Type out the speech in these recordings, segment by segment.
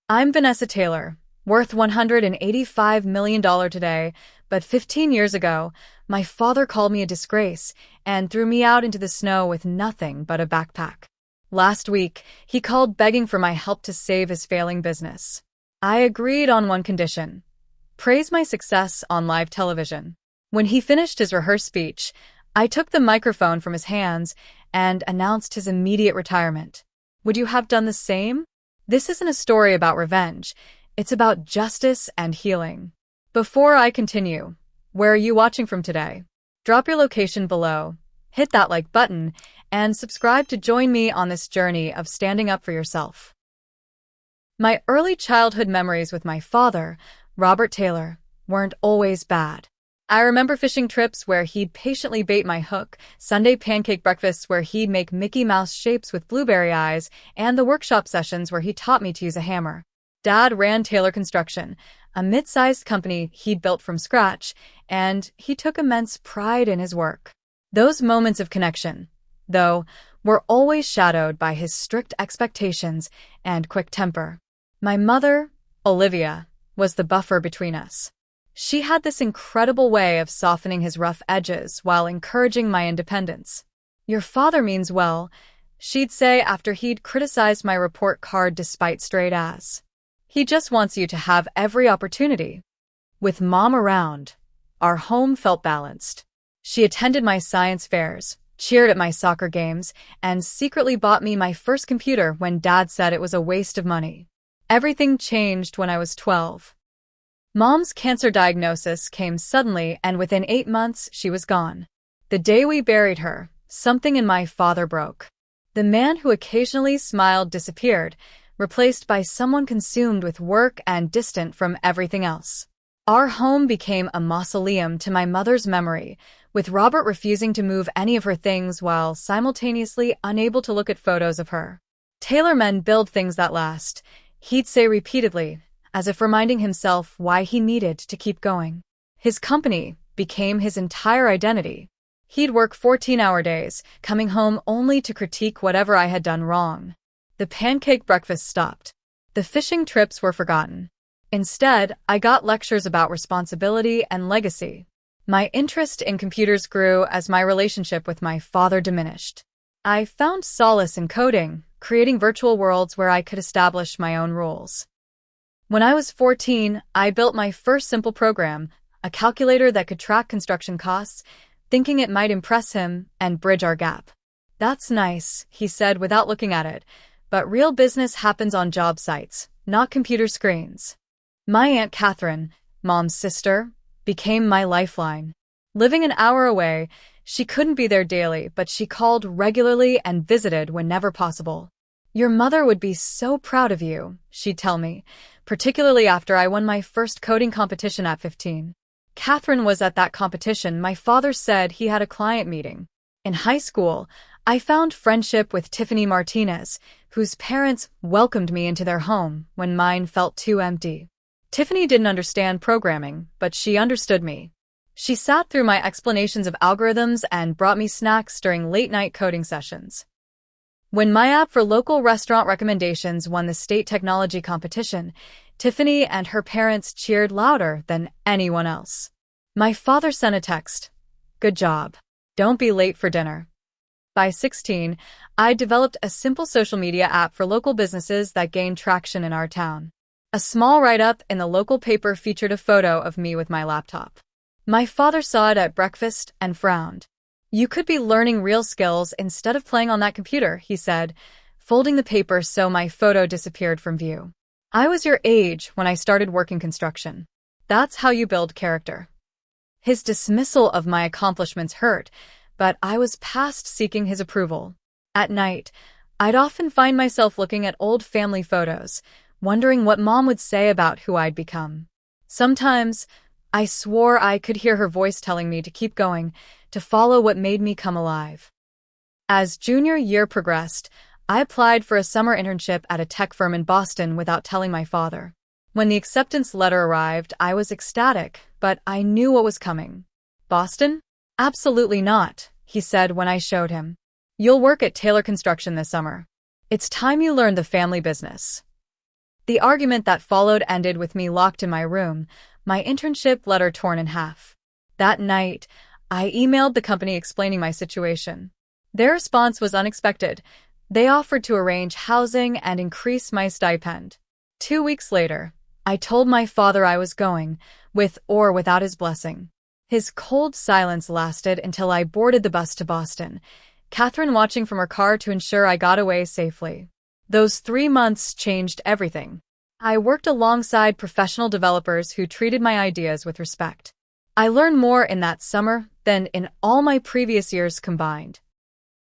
I'm Vanessa Taylor, worth $185 million today, but 15 years ago, my father called me a disgrace and threw me out into the snow with nothing but a backpack. Last week, he called begging for my help to save his failing business. I agreed on one condition: praise my success on live television. When he finished his rehearsed speech, I took the microphone from his hands and announced his immediate retirement. Would you have done the same? This isn't a story about revenge. It's about justice and healing. Before I continue, where are you watching from today? Drop your location below, hit that like button, and subscribe to join me on this journey of standing up for yourself. My early childhood memories with my father, Robert Taylor, weren't always bad. I remember fishing trips where he'd patiently bait my hook, Sunday pancake breakfasts where he'd make Mickey Mouse shapes with blueberry eyes, and the workshop sessions where he taught me to use a hammer. Dad ran Taylor Construction, a mid-sized company he'd built from scratch, and he took immense pride in his work. Those moments of connection, though, were always shadowed by his strict expectations and quick temper. My mother, Olivia, was the buffer between us. She had this incredible way of softening his rough edges while encouraging my independence. "Your father means well," she'd say after he'd criticized my report card despite straight A's. "He just wants you to have every opportunity." With Mom around, our home felt balanced. She attended my science fairs, cheered at my soccer games, and secretly bought me my first computer when Dad said it was a waste of money. Everything changed when I was 12. Mom's cancer diagnosis came suddenly, and within 8 months, she was gone. The day we buried her, something in my father broke. The man who occasionally smiled disappeared, replaced by someone consumed with work and distant from everything else. Our home became a mausoleum to my mother's memory, with Robert refusing to move any of her things while simultaneously unable to look at photos of her. "Taylor men build things that last," he'd say repeatedly, as if reminding himself why he needed to keep going. His company became his entire identity. He'd work 14-hour days, coming home only to critique whatever I had done wrong. The pancake breakfast stopped. The fishing trips were forgotten. Instead, I got lectures about responsibility and legacy. My interest in computers grew as my relationship with my father diminished. I found solace in coding, creating virtual worlds where I could establish my own rules. When I was 14, I built my first simple program, a calculator that could track construction costs, thinking it might impress him and bridge our gap. "That's nice," he said without looking at it, "but real business happens on job sites, not computer screens." My Aunt Catherine, Mom's sister, became my lifeline. Living an hour away, she couldn't be there daily, but she called regularly and visited whenever possible. "Your mother would be so proud of you," she'd tell me, particularly after I won my first coding competition at 15. Catherine was at that competition. My father said he had a client meeting. In high school, I found friendship with Tiffany Martinez, whose parents welcomed me into their home when mine felt too empty. Tiffany didn't understand programming, but she understood me. She sat through my explanations of algorithms and brought me snacks during late-night coding sessions. When my app for local restaurant recommendations won the state technology competition, Tiffany and her parents cheered louder than anyone else. My father sent a text: "Good job. Don't be late for dinner." By 16, I developed a simple social media app for local businesses that gained traction in our town. A small write-up in the local paper featured a photo of me with my laptop. My father saw it at breakfast and frowned. "You could be learning real skills instead of playing on that computer," he said, folding the paper so my photo disappeared from view. "I was your age when I started working construction. That's how you build character." His dismissal of my accomplishments hurt, but I was past seeking his approval. At night, I'd often find myself looking at old family photos, wondering what Mom would say about who I'd become. Sometimes, I swore I could hear her voice telling me to keep going, to follow what made me come alive. As junior year progressed, I applied for a summer internship at a tech firm in Boston without telling my father. When the acceptance letter arrived, I was ecstatic, but I knew what was coming. "Boston? Absolutely not," he said when I showed him. "You'll work at Taylor Construction this summer. It's time you learned the family business." The argument that followed ended with me locked in my room, my internship letter torn in half. That night, I emailed the company explaining my situation. Their response was unexpected. They offered to arrange housing and increase my stipend. 2 weeks later, I told my father I was going, with or without his blessing. His cold silence lasted until I boarded the bus to Boston, Catherine watching from her car to ensure I got away safely. Those 3 months changed everything. I worked alongside professional developers who treated my ideas with respect. I learned more in that summer than in all my previous years combined.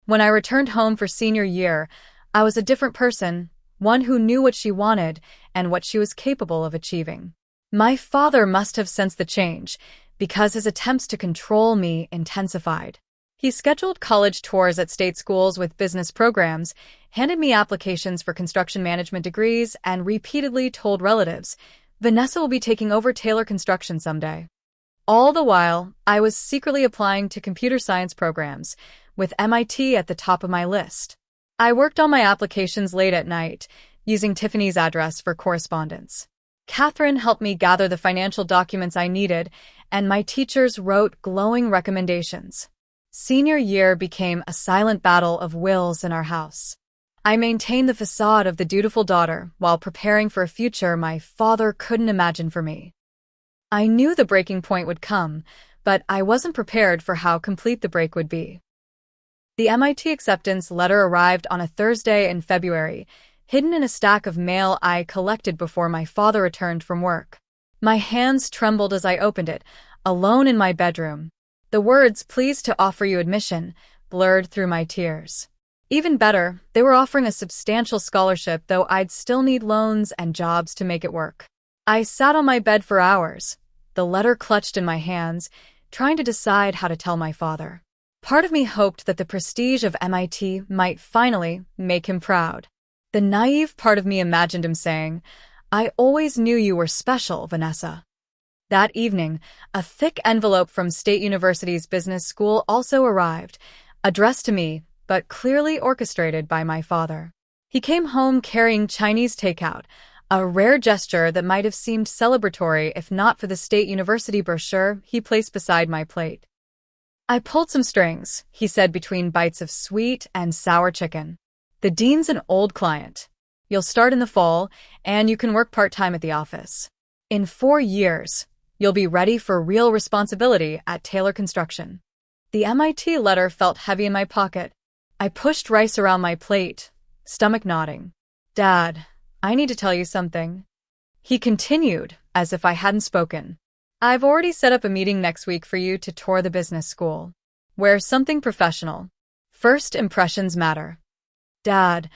When I returned home for senior year, I was a different person, one who knew what she wanted and what she was capable of achieving. My father must have sensed the change, because his attempts to control me intensified. He scheduled college tours at state schools with business programs, handed me applications for construction management degrees, and repeatedly told relatives, "Vanessa will be taking over Taylor Construction someday." All the while, I was secretly applying to computer science programs, with MIT at the top of my list. I worked on my applications late at night, using Tiffany's address for correspondence. Catherine helped me gather the financial documents I needed, and my teachers wrote glowing recommendations. Senior year became a silent battle of wills in our house. I maintained the facade of the dutiful daughter while preparing for a future my father couldn't imagine for me. I knew the breaking point would come, but I wasn't prepared for how complete the break would be. The MIT acceptance letter arrived on a Thursday in February, hidden in a stack of mail I collected before my father returned from work. My hands trembled as I opened it, alone in my bedroom. The words, "Pleased to offer you admission," blurred through my tears. Even better, they were offering a substantial scholarship, though I'd still need loans and jobs to make it work. I sat on my bed for hours, the letter clutched in my hands, trying to decide how to tell my father. Part of me hoped that the prestige of MIT might finally make him proud. The naive part of me imagined him saying, "I always knew you were special, Vanessa." That evening, a thick envelope from State University's business school also arrived, addressed to me, but clearly orchestrated by my father. He came home carrying Chinese takeout, a rare gesture that might have seemed celebratory if not for the State University brochure he placed beside my plate. "I pulled some strings," he said between bites of sweet and sour chicken. "The dean's an old client. You'll start in the fall, and you can work part-time at the office. In 4 years, you'll be ready for real responsibility at Taylor Construction." The MIT letter felt heavy in my pocket. I pushed rice around my plate, stomach nodding. "Dad, I need to tell you something." He continued, as if I hadn't spoken. "I've already set up a meeting next week for you to tour the business school. Wear something professional. First impressions matter." "Dad,"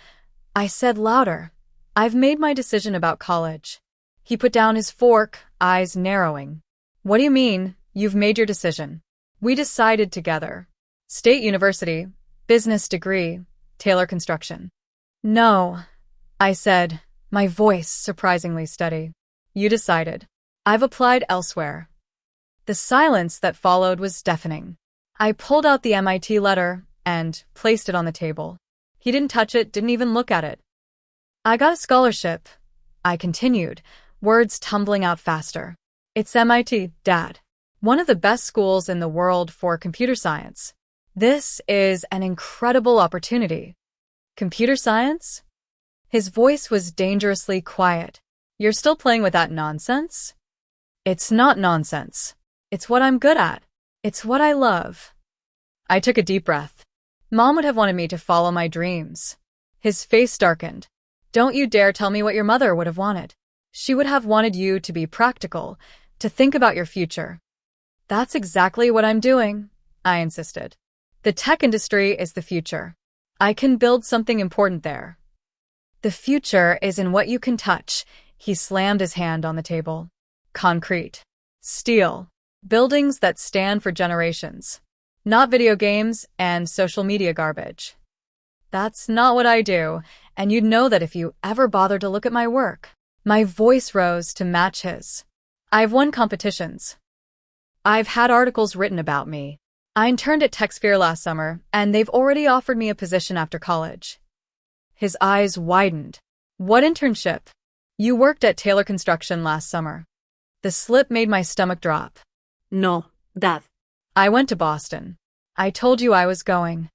I said louder, "I've made my decision about college." He put down his fork, eyes narrowing. "What do you mean, you've made your decision?" "We decided together. State University, business degree, Taylor Construction." "No," I said, my voice surprisingly steady. "You decided. I've applied elsewhere." The silence that followed was deafening. I pulled out the MIT letter and placed it on the table. He didn't touch it, didn't even look at it. "I got a scholarship," I continued, words tumbling out faster. "It's MIT, Dad. One of the best schools in the world for computer science. This is an incredible opportunity." "Computer science?" His voice was dangerously quiet. "You're still playing with that nonsense?" "It's not nonsense. It's what I'm good at. It's what I love." I took a deep breath. Mom would have wanted me to follow my dreams. His face darkened. "Don't you dare tell me what your mother would have wanted. She would have wanted you to be practical, to think about your future." "That's exactly what I'm doing," I insisted. "The tech industry is the future. I can build something important there." "The future is in what you can touch." He slammed his hand on the table. "Concrete. Steel. Buildings that stand for generations. Not video games and social media garbage." "That's not what I do, and you'd know that if you ever bothered to look at my work." My voice rose to match his. "I've won competitions. I've had articles written about me. I interned at TechSphere last summer, and they've already offered me a position after college." His eyes widened. "What internship?" You worked at Taylor Construction last summer. The slip made my stomach drop. No, Dad. I went to Boston. I told you I was going.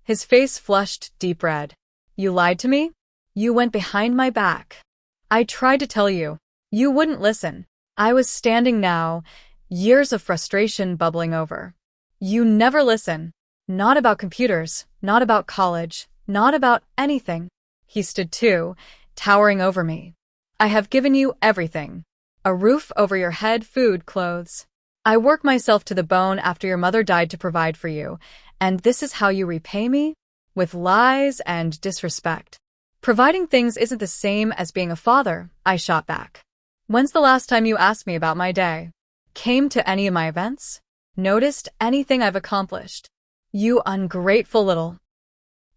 His face flushed deep red. You lied to me? You went behind my back. I tried to tell you. You wouldn't listen. I was standing now, years of frustration bubbling over. You never listen. Not about computers, not about college, not about anything. He stood too, towering over me. I have given you everything. A roof over your head, food, clothes. I worked myself to the bone after your mother died to provide for you, and this is how you repay me? With lies and disrespect. Providing things isn't the same as being a father, I shot back. When's the last time you asked me about my day? Came to any of my events? Noticed anything I've accomplished? You ungrateful little...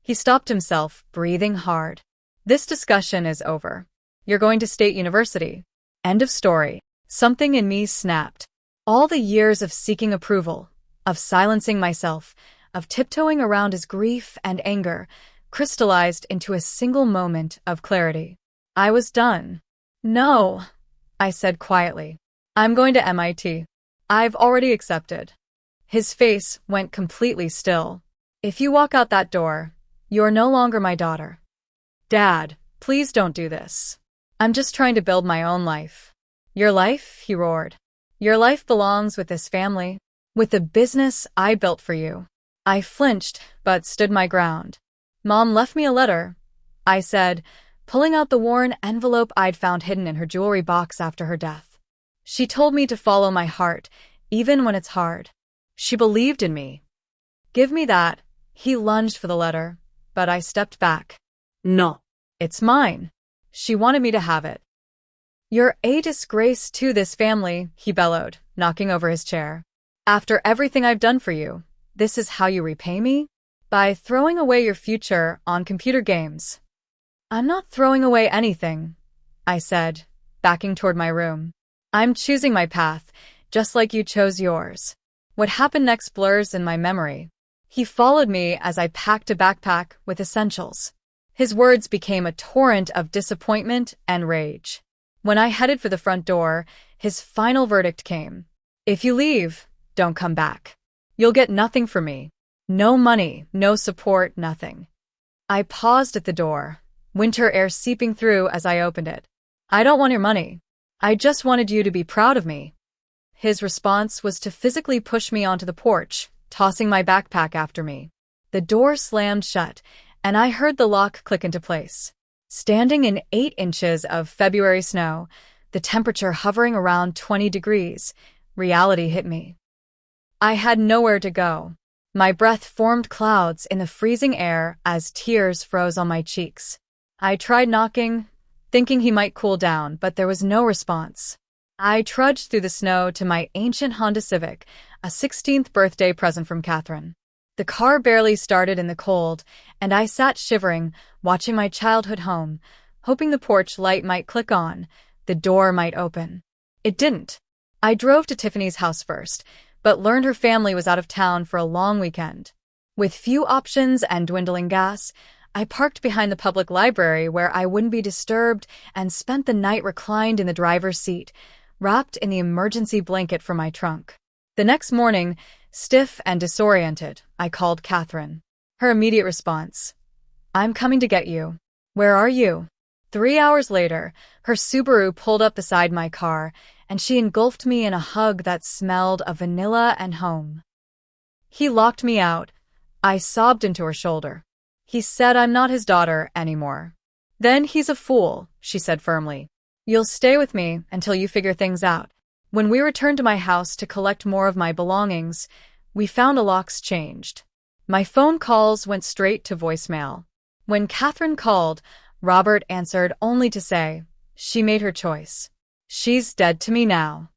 He stopped himself, breathing hard. This discussion is over. You're going to State University. End of story. Something in me snapped. All the years of seeking approval, of silencing myself, of tiptoeing around his grief and anger, crystallized into a single moment of clarity. I was done. No, I said quietly. I'm going to MIT. I've already accepted. His face went completely still. If you walk out that door, you're no longer my daughter. Dad, please don't do this. I'm just trying to build my own life. Your life? He roared. Your life belongs with this family, with the business I built for you. I flinched, but stood my ground. Mom left me a letter, I said, pulling out the worn envelope I'd found hidden in her jewelry box after her death. She told me to follow my heart, even when it's hard. She believed in me. Give me that. He lunged for the letter, but I stepped back. No. It's mine. She wanted me to have it. You're a disgrace to this family, he bellowed, knocking over his chair. After everything I've done for you, this is how you repay me? By throwing away your future on computer games. I'm not throwing away anything, I said, backing toward my room. I'm choosing my path, just like you chose yours. What happened next blurs in my memory. He followed me as I packed a backpack with essentials. His words became a torrent of disappointment and rage. When I headed for the front door, his final verdict came. If you leave, don't come back. You'll get nothing from me. No money, no support, nothing. I paused at the door, winter air seeping through as I opened it. I don't want your money. I just wanted you to be proud of me. His response was to physically push me onto the porch, tossing my backpack after me. The door slammed shut, and I heard the lock click into place. Standing in 8 inches of February snow, the temperature hovering around 20 degrees, reality hit me. I had nowhere to go. My breath formed clouds in the freezing air as tears froze on my cheeks. I tried knocking, thinking he might cool down, but there was no response. I trudged through the snow to my ancient Honda Civic, a 16th birthday present from Catherine. The car barely started in the cold, and I sat shivering, watching my childhood home, hoping the porch light might click on, the door might open. It didn't. I drove to Tiffany's house first, but learned her family was out of town for a long weekend. With few options and dwindling gas, I parked behind the public library where I wouldn't be disturbed and spent the night reclined in the driver's seat, wrapped in the emergency blanket from my trunk. The next morning, stiff and disoriented, I called Catherine. Her immediate response: I'm coming to get you. Where are you? 3 hours later, her Subaru pulled up beside my car, and she engulfed me in a hug that smelled of vanilla and home. He locked me out. I sobbed into her shoulder. He said I'm not his daughter anymore. Then he's a fool, she said firmly. You'll stay with me until you figure things out. When we returned to my house to collect more of my belongings, we found a lock's changed. My phone calls went straight to voicemail. When Catherine called, Robert answered only to say, she made her choice. She's dead to me now.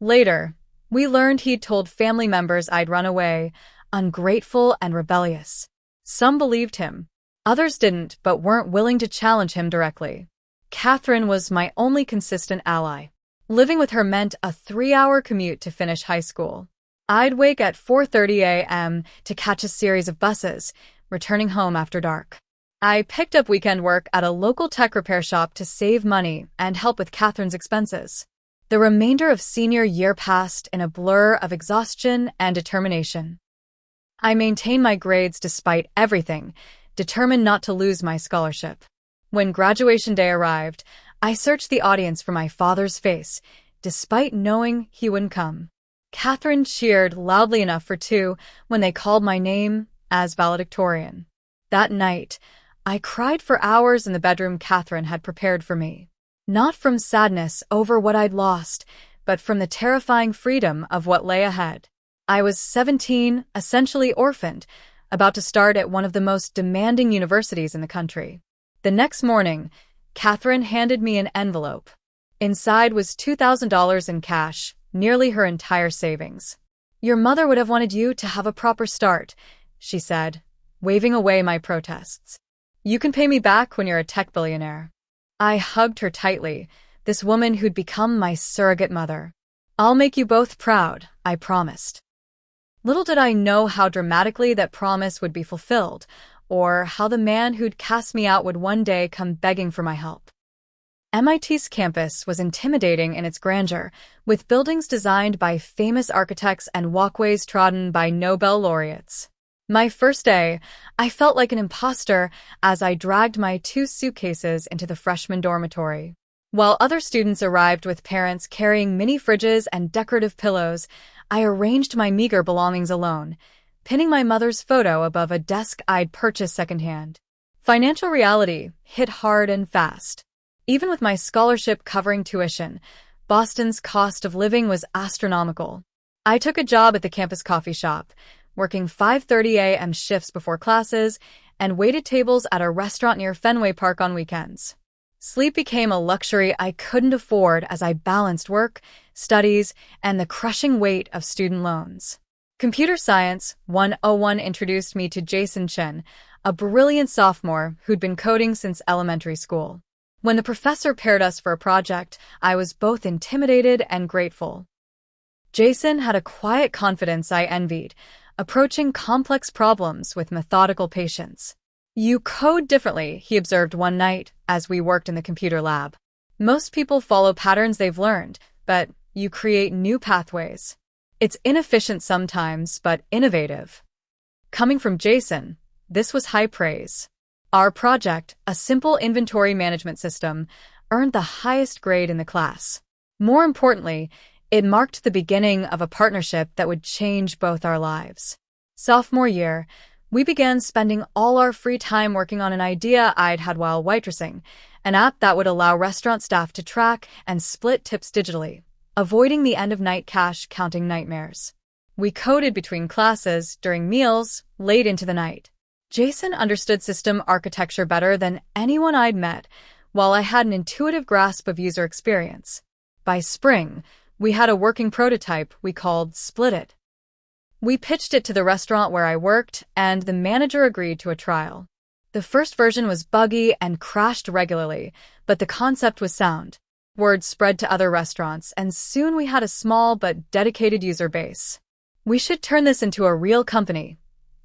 Later, we learned he'd told family members I'd run away, ungrateful and rebellious. Some believed him. Others didn't, but weren't willing to challenge him directly. Catherine was my only consistent ally. Living with her meant a 3-hour commute to finish high school. I'd wake at 4:30 a.m. to catch a series of buses, returning home after dark. I picked up weekend work at a local tech repair shop to save money and help with Catherine's expenses. The remainder of senior year passed in a blur of exhaustion and determination. I maintained my grades despite everything, determined not to lose my scholarship. When graduation day arrived, I searched the audience for my father's face, despite knowing he wouldn't come. Catherine cheered loudly enough for two when they called my name as valedictorian. That night, I cried for hours in the bedroom Catherine had prepared for me. Not from sadness over what I'd lost, but from the terrifying freedom of what lay ahead. I was 17, essentially orphaned, about to start at one of the most demanding universities in the country. The next morning, Catherine handed me an envelope. Inside was $2,000 in cash, nearly her entire savings. "Your mother would have wanted you to have a proper start," she said, waving away my protests. "You can pay me back when you're a tech billionaire." I hugged her tightly, this woman who'd become my surrogate mother. "I'll make you both proud," I promised. Little did I know how dramatically that promise would be fulfilled, or how the man who'd cast me out would one day come begging for my help. MIT's campus was intimidating in its grandeur, with buildings designed by famous architects and walkways trodden by Nobel laureates. My first day, I felt like an imposter as I dragged my 2 suitcases into the freshman dormitory. While other students arrived with parents carrying mini fridges and decorative pillows, I arranged my meager belongings alone, pinning my mother's photo above a desk I'd purchased secondhand. Financial reality hit hard and fast. Even with my scholarship covering tuition, Boston's cost of living was astronomical. I took a job at the campus coffee shop, working 5:30 a.m. shifts before classes, and waited tables at a restaurant near Fenway Park on weekends. Sleep became a luxury I couldn't afford as I balanced work, studies, and the crushing weight of student loans. Computer Science 101 introduced me to Jason Chen, a brilliant sophomore who'd been coding since elementary school. When the professor paired us for a project, I was both intimidated and grateful. Jason had a quiet confidence I envied, approaching complex problems with methodical patience. "You code differently," he observed one night as we worked in the computer lab. "Most people follow patterns they've learned, but you create new pathways. It's inefficient sometimes, but innovative." Coming from Jason, this was high praise. Our project, a simple inventory management system, earned the highest grade in the class. More importantly, it marked the beginning of a partnership that would change both our lives. Sophomore year, we began spending all our free time working on an idea I'd had while waitressing, an app that would allow restaurant staff to track and split tips digitally, avoiding the end-of-night cash counting nightmares. We coded between classes, during meals, late into the night. Jason understood system architecture better than anyone I'd met, while I had an intuitive grasp of user experience. By spring, we had a working prototype we called Split It. We pitched it to the restaurant where I worked, and the manager agreed to a trial. The first version was buggy and crashed regularly, but the concept was sound. Word spread to other restaurants, and soon we had a small but dedicated user base. "We should turn this into a real company,"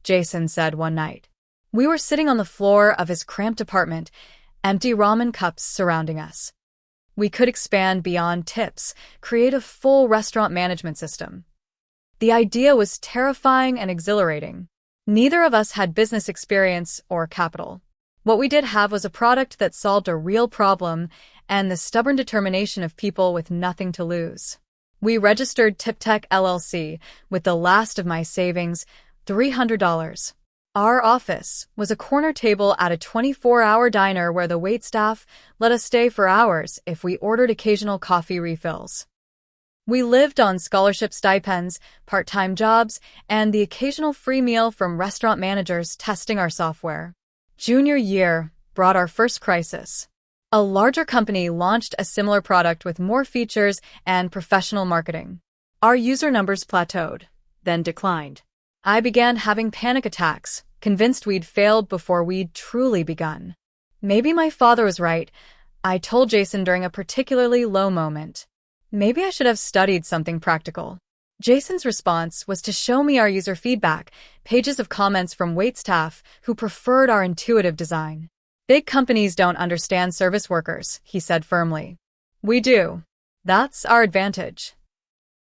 Jason said one night. We were sitting on the floor of his cramped apartment, empty ramen cups surrounding us. We could expand beyond tips, create a full restaurant management system. The idea was terrifying and exhilarating. Neither of us had business experience or capital. What we did have was a product that solved a real problem and the stubborn determination of people with nothing to lose. We registered TipTech LLC with the last of my savings, $300. Our office was a corner table at a 24-hour diner where the waitstaff let us stay for hours if we ordered occasional coffee refills. We lived on scholarship stipends, part-time jobs, and the occasional free meal from restaurant managers testing our software. Junior year brought our first crisis. A larger company launched a similar product with more features and professional marketing. Our user numbers plateaued, then declined. I began having panic attacks, convinced we'd failed before we'd truly begun. Maybe my father was right, I told Jason during a particularly low moment. Maybe I should have studied something practical. Jason's response was to show me our user feedback, pages of comments from waitstaff who preferred our intuitive design. Big companies don't understand service workers, he said firmly. We do. That's our advantage.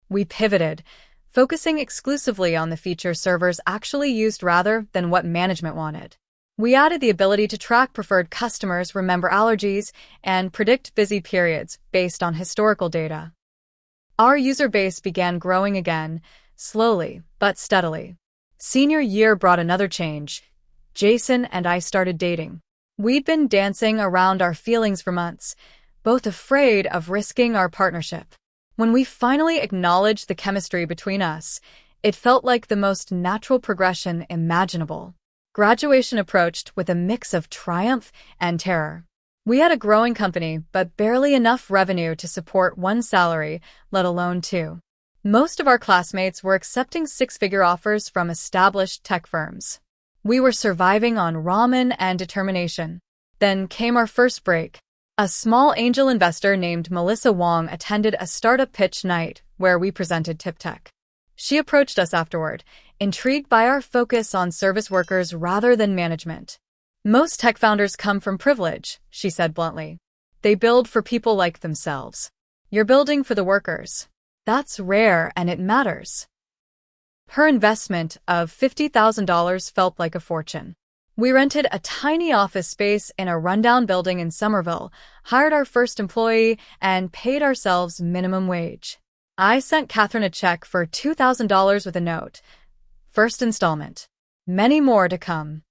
We pivoted, focusing exclusively on the feature servers actually used rather than what management wanted. We added the ability to track preferred customers, remember allergies, and predict busy periods based on historical data. Our user base began growing again, slowly but steadily. Senior year brought another change. Jason and I started dating. We'd been dancing around our feelings for months, both afraid of risking our partnership. When we finally acknowledged the chemistry between us, it felt like the most natural progression imaginable. Graduation approached with a mix of triumph and terror. We had a growing company, but barely enough revenue to support one salary, let alone two. Most of our classmates were accepting six-figure offers from established tech firms. We were surviving on ramen and determination. Then came our first break. A small angel investor named Melissa Wong attended a startup pitch night where we presented TipTech. She approached us afterward, intrigued by our focus on service workers rather than management. Most tech founders come from privilege, she said bluntly. They build for people like themselves. You're building for the workers. That's rare and it matters. Her investment of $50,000 felt like a fortune. We rented a tiny office space in a rundown building in Somerville, hired our first employee, and paid ourselves minimum wage. I sent Catherine a check for $2,000 with a note. First installment. Many more to come.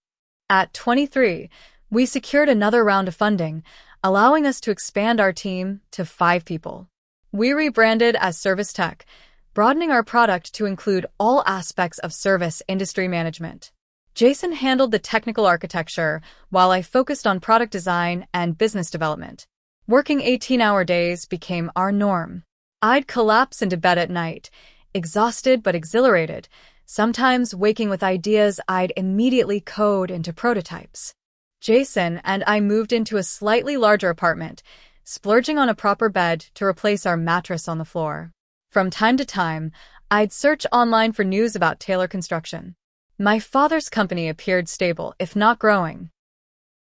At 23, we secured another round of funding, allowing us to expand our team to 5 people. We rebranded as Service Tech, broadening our product to include all aspects of service industry management. Jason handled the technical architecture, while I focused on product design and business development. Working 18-hour days became our norm. I'd collapse into bed at night, exhausted but exhilarated, sometimes waking with ideas I'd immediately code into prototypes. Jason and I moved into a slightly larger apartment, splurging on a proper bed to replace our mattress on the floor. From time to time, I'd search online for news about Taylor Construction. My father's company appeared stable, if not growing.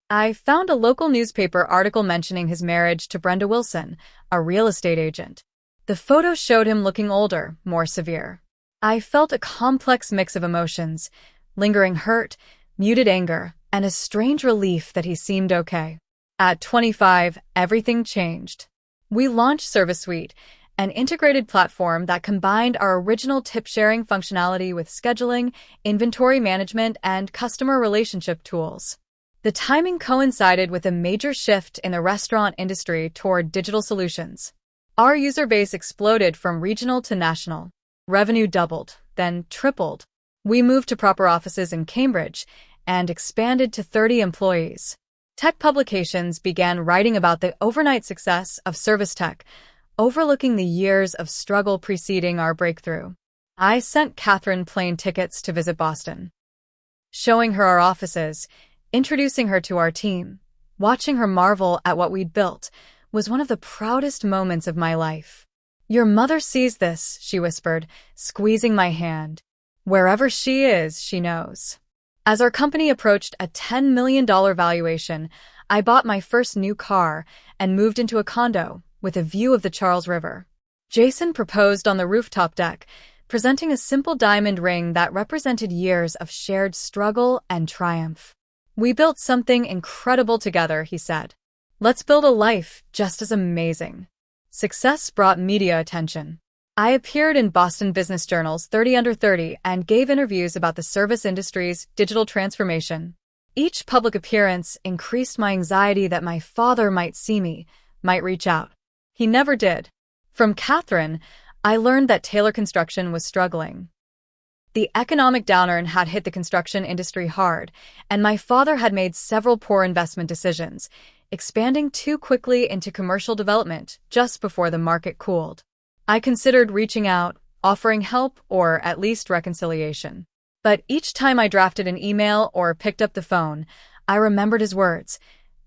I found a local newspaper article mentioning his marriage to Brenda Wilson, a real estate agent. The photo showed him looking older, more severe. I felt a complex mix of emotions, lingering hurt, muted anger, and a strange relief that he seemed okay. At 25, everything changed. We launched Service Suite, an integrated platform that combined our original tip-sharing functionality with scheduling, inventory management, and customer relationship tools. The timing coincided with a major shift in the restaurant industry toward digital solutions. Our user base exploded from regional to national. Revenue doubled, then tripled. We moved to proper offices in Cambridge and expanded to 30 employees. Tech publications began writing about the overnight success of Service Tech, overlooking the years of struggle preceding our breakthrough. I sent Catherine plane tickets to visit Boston. Showing her our offices, introducing her to our team, watching her marvel at what we'd built, was one of the proudest moments of my life. Your mother sees this, she whispered, squeezing my hand. Wherever she is, she knows. As our company approached a $10 million valuation, I bought my first new car and moved into a condo with a view of the Charles River. Jason proposed on the rooftop deck, presenting a simple diamond ring that represented years of shared struggle and triumph. We built something incredible together, he said. Let's build a life just as amazing. Success brought media attention. I appeared in Boston business journals 30 Under 30 and gave interviews about the service industry's digital transformation. Each public appearance increased my anxiety that my father might see me, might reach out. He never did. From Catherine, I learned that Taylor Construction was struggling. The economic downturn had hit the construction industry hard, and my father had made several poor investment decisions, expanding too quickly into commercial development just before the market cooled. I considered reaching out, offering help, or at least reconciliation. But each time I drafted an email or picked up the phone, I remembered his words,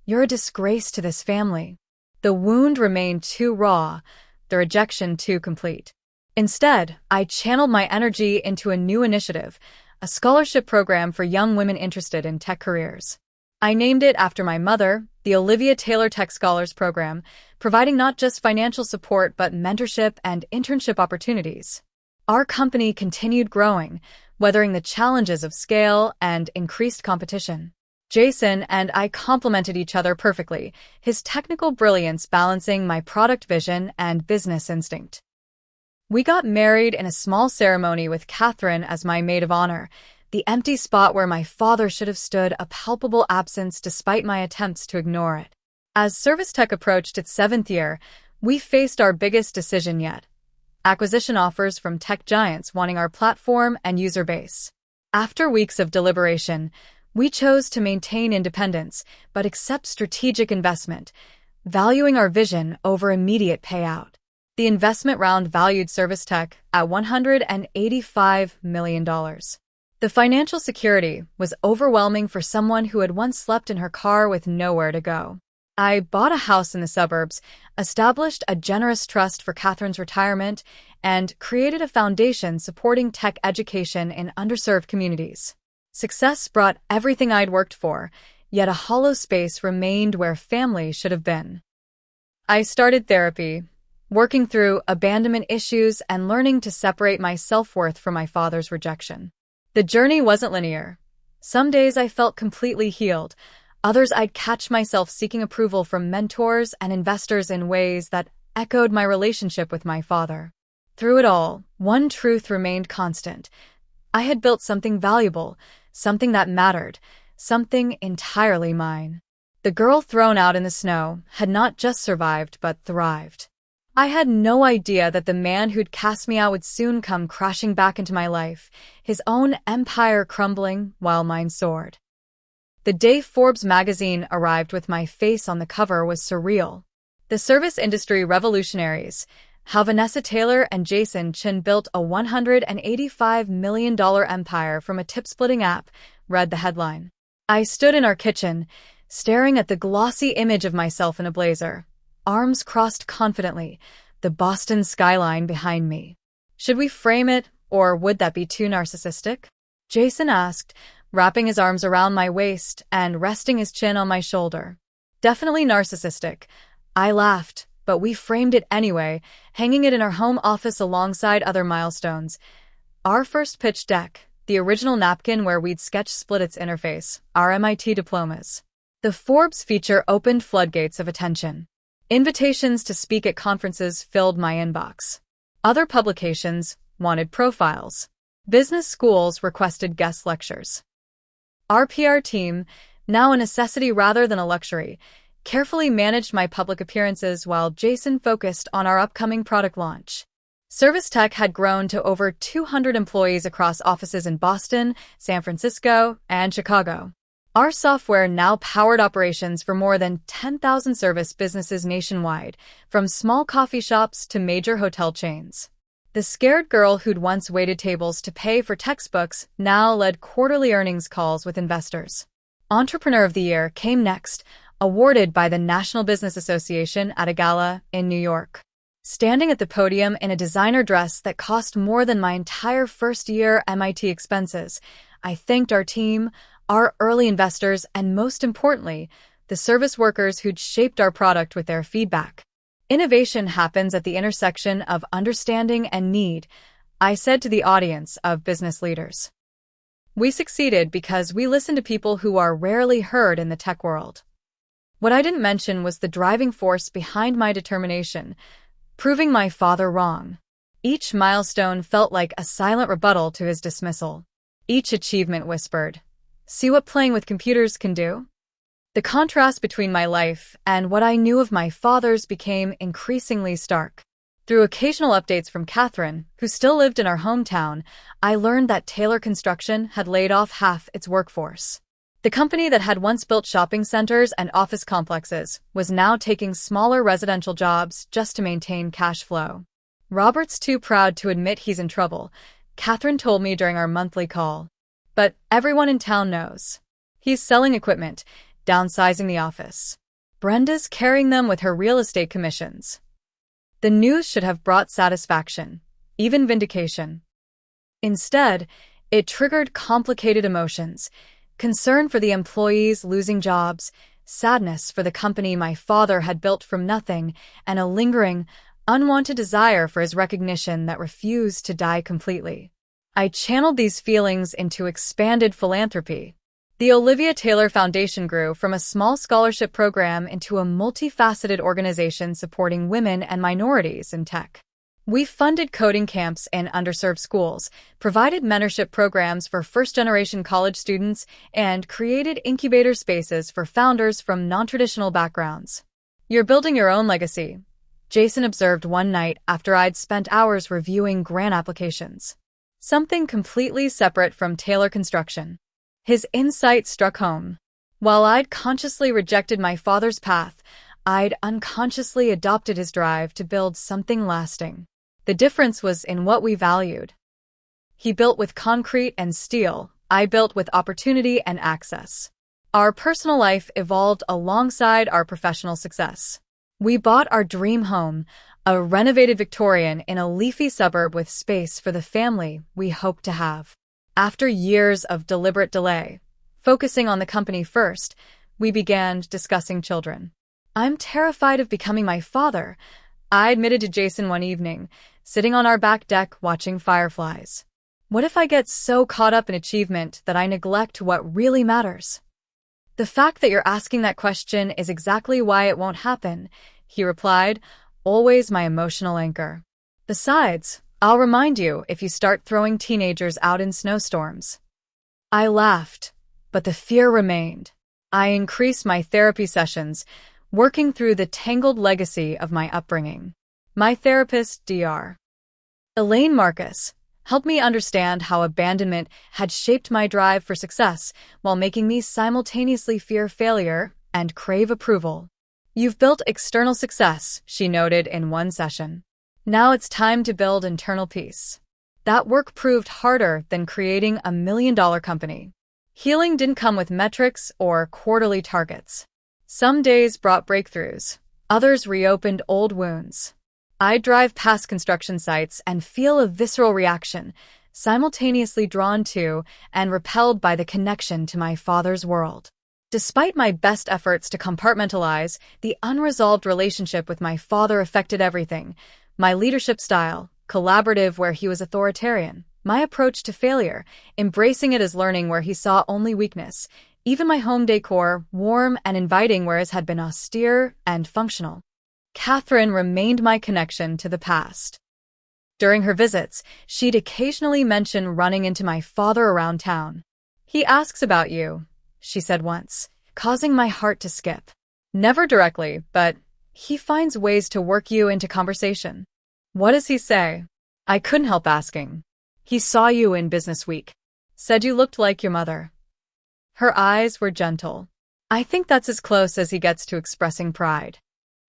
"You're a disgrace to this family." The wound remained too raw, the rejection too complete. Instead, I channeled my energy into a new initiative, a scholarship program for young women interested in tech careers. I named it after my mother, the Olivia Taylor Tech Scholars Program, providing not just financial support but mentorship and internship opportunities. Our company continued growing, weathering the challenges of scale and increased competition. Jason and I complemented each other perfectly, his technical brilliance balancing my product vision and business instinct. We got married in a small ceremony with Catherine as my maid of honor, the empty spot where my father should have stood a palpable absence despite my attempts to ignore it. As Service Tech approached its 7th year, we faced our biggest decision yet: acquisition offers from tech giants wanting our platform and user base. After weeks of deliberation, we chose to maintain independence but accept strategic investment, valuing our vision over immediate payout. The investment round valued Service Tech at $185 million. The financial security was overwhelming for someone who had once slept in her car with nowhere to go. I bought a house in the suburbs, established a generous trust for Catherine's retirement, and created a foundation supporting tech education in underserved communities. Success brought everything I'd worked for, yet a hollow space remained where family should have been. I started therapy, working through abandonment issues and learning to separate my self-worth from my father's rejection. The journey wasn't linear. Some days I felt completely healed. Others I'd catch myself seeking approval from mentors and investors in ways that echoed my relationship with my father. Through it all, one truth remained constant. I had built something valuable, something that mattered, something entirely mine. The girl thrown out in the snow had not just survived but thrived. I had no idea that the man who'd cast me out would soon come crashing back into my life, his own empire crumbling while mine soared. The day Forbes magazine arrived with my face on the cover was surreal. The service industry revolutionaries, how Vanessa Taylor and Jason Chin built a $185 million empire from a tip-splitting app, read the headline. I stood in our kitchen, staring at the glossy image of myself in a blazer, arms crossed confidently, the Boston skyline behind me. Should we frame it, or would that be too narcissistic? Jason asked, wrapping his arms around my waist and resting his chin on my shoulder. Definitely narcissistic. I laughed, but we framed it anyway, hanging it in our home office alongside other milestones. Our first pitch deck, the original napkin where we'd sketched Splitit's interface, our MIT diplomas. The Forbes feature opened floodgates of attention. Invitations to speak at conferences filled my inbox. Other publications wanted profiles. Business schools requested guest lectures. Our PR team, now a necessity rather than a luxury, carefully managed my public appearances while Jason focused on our upcoming product launch. Service Tech had grown to over 200 employees across offices in Boston, San Francisco, and Chicago. Our software now powered operations for more than 10,000 service businesses nationwide, from small coffee shops to major hotel chains. The scared girl who'd once waited tables to pay for textbooks now led quarterly earnings calls with investors. Entrepreneur of the Year came next, awarded by the National Business Association at a gala in New York. Standing at the podium in a designer dress that cost more than my entire first-year MIT expenses, I thanked our team, our early investors, and most importantly, the service workers who'd shaped our product with their feedback. Innovation happens at the intersection of understanding and need, I said to the audience of business leaders. We succeeded because we listened to people who are rarely heard in the tech world. What I didn't mention was the driving force behind my determination, proving my father wrong. Each milestone felt like a silent rebuttal to his dismissal. Each achievement whispered, "See what playing with computers can do?" The contrast between my life and what I knew of my father's became increasingly stark. Through occasional updates from Catherine, who still lived in our hometown, I learned that Taylor Construction had laid off half its workforce. The company that had once built shopping centers and office complexes was now taking smaller residential jobs just to maintain cash flow. "Robert's too proud to admit he's in trouble," Catherine told me during our monthly call. "But everyone in town knows. He's selling equipment, downsizing the office. Brenda's carrying them with her real estate commissions." The news should have brought satisfaction, even vindication. Instead, it triggered complicated emotions: concern for the employees losing jobs, sadness for the company my father had built from nothing, and a lingering, unwanted desire for his recognition that refused to die completely. I channeled these feelings into expanded philanthropy. The Olivia Taylor Foundation grew from a small scholarship program into a multifaceted organization supporting women and minorities in tech. We funded coding camps in underserved schools, provided mentorship programs for first-generation college students, and created incubator spaces for founders from non-traditional backgrounds. "You're building your own legacy," Jason observed one night after I'd spent hours reviewing grant applications. Something completely separate from Taylor Construction. His insight struck home. While I'd consciously rejected my father's path, I'd unconsciously adopted his drive to build something lasting. The difference was in what we valued. He built with concrete and steel. I built with opportunity and access. Our personal life evolved alongside our professional success. We bought our dream home, a renovated Victorian in a leafy suburb with space for the family we hoped to have. After years of deliberate delay, focusing on the company first, we began discussing children. "I'm terrified of becoming my father," I admitted to Jason one evening, sitting on our back deck watching fireflies. "What if I get so caught up in achievement that I neglect what really matters?" "The fact that you're asking that question is exactly why it won't happen," he replied, always my emotional anchor. "Besides, I'll remind you if you start throwing teenagers out in snowstorms." I laughed, but the fear remained. I increased my therapy sessions, working through the tangled legacy of my upbringing. My therapist, Dr. Elaine Marcus, helped me understand how abandonment had shaped my drive for success while making me simultaneously fear failure and crave approval. "You've built external success," she noted in one session. "Now it's time to build internal peace." That work proved harder than creating a $1 million company. Healing didn't come with metrics or quarterly targets. Some days brought breakthroughs. Others reopened old wounds. I'd drive past construction sites and feel a visceral reaction, simultaneously drawn to and repelled by the connection to my father's world. Despite my best efforts to compartmentalize, the unresolved relationship with my father affected everything: my leadership style, collaborative where he was authoritarian; my approach to failure, embracing it as learning where he saw only weakness; even my home decor, warm and inviting whereas had been austere and functional. Catherine remained my connection to the past. During her visits, she'd occasionally mention running into my father around town. "He asks about you," she said once, causing my heart to skip. "Never directly, but he finds ways to work you into conversation." "What does he say?" I couldn't help asking. "He saw you in Business Week. Said you looked like your mother." Her eyes were gentle. I think that's as close as he gets to expressing pride.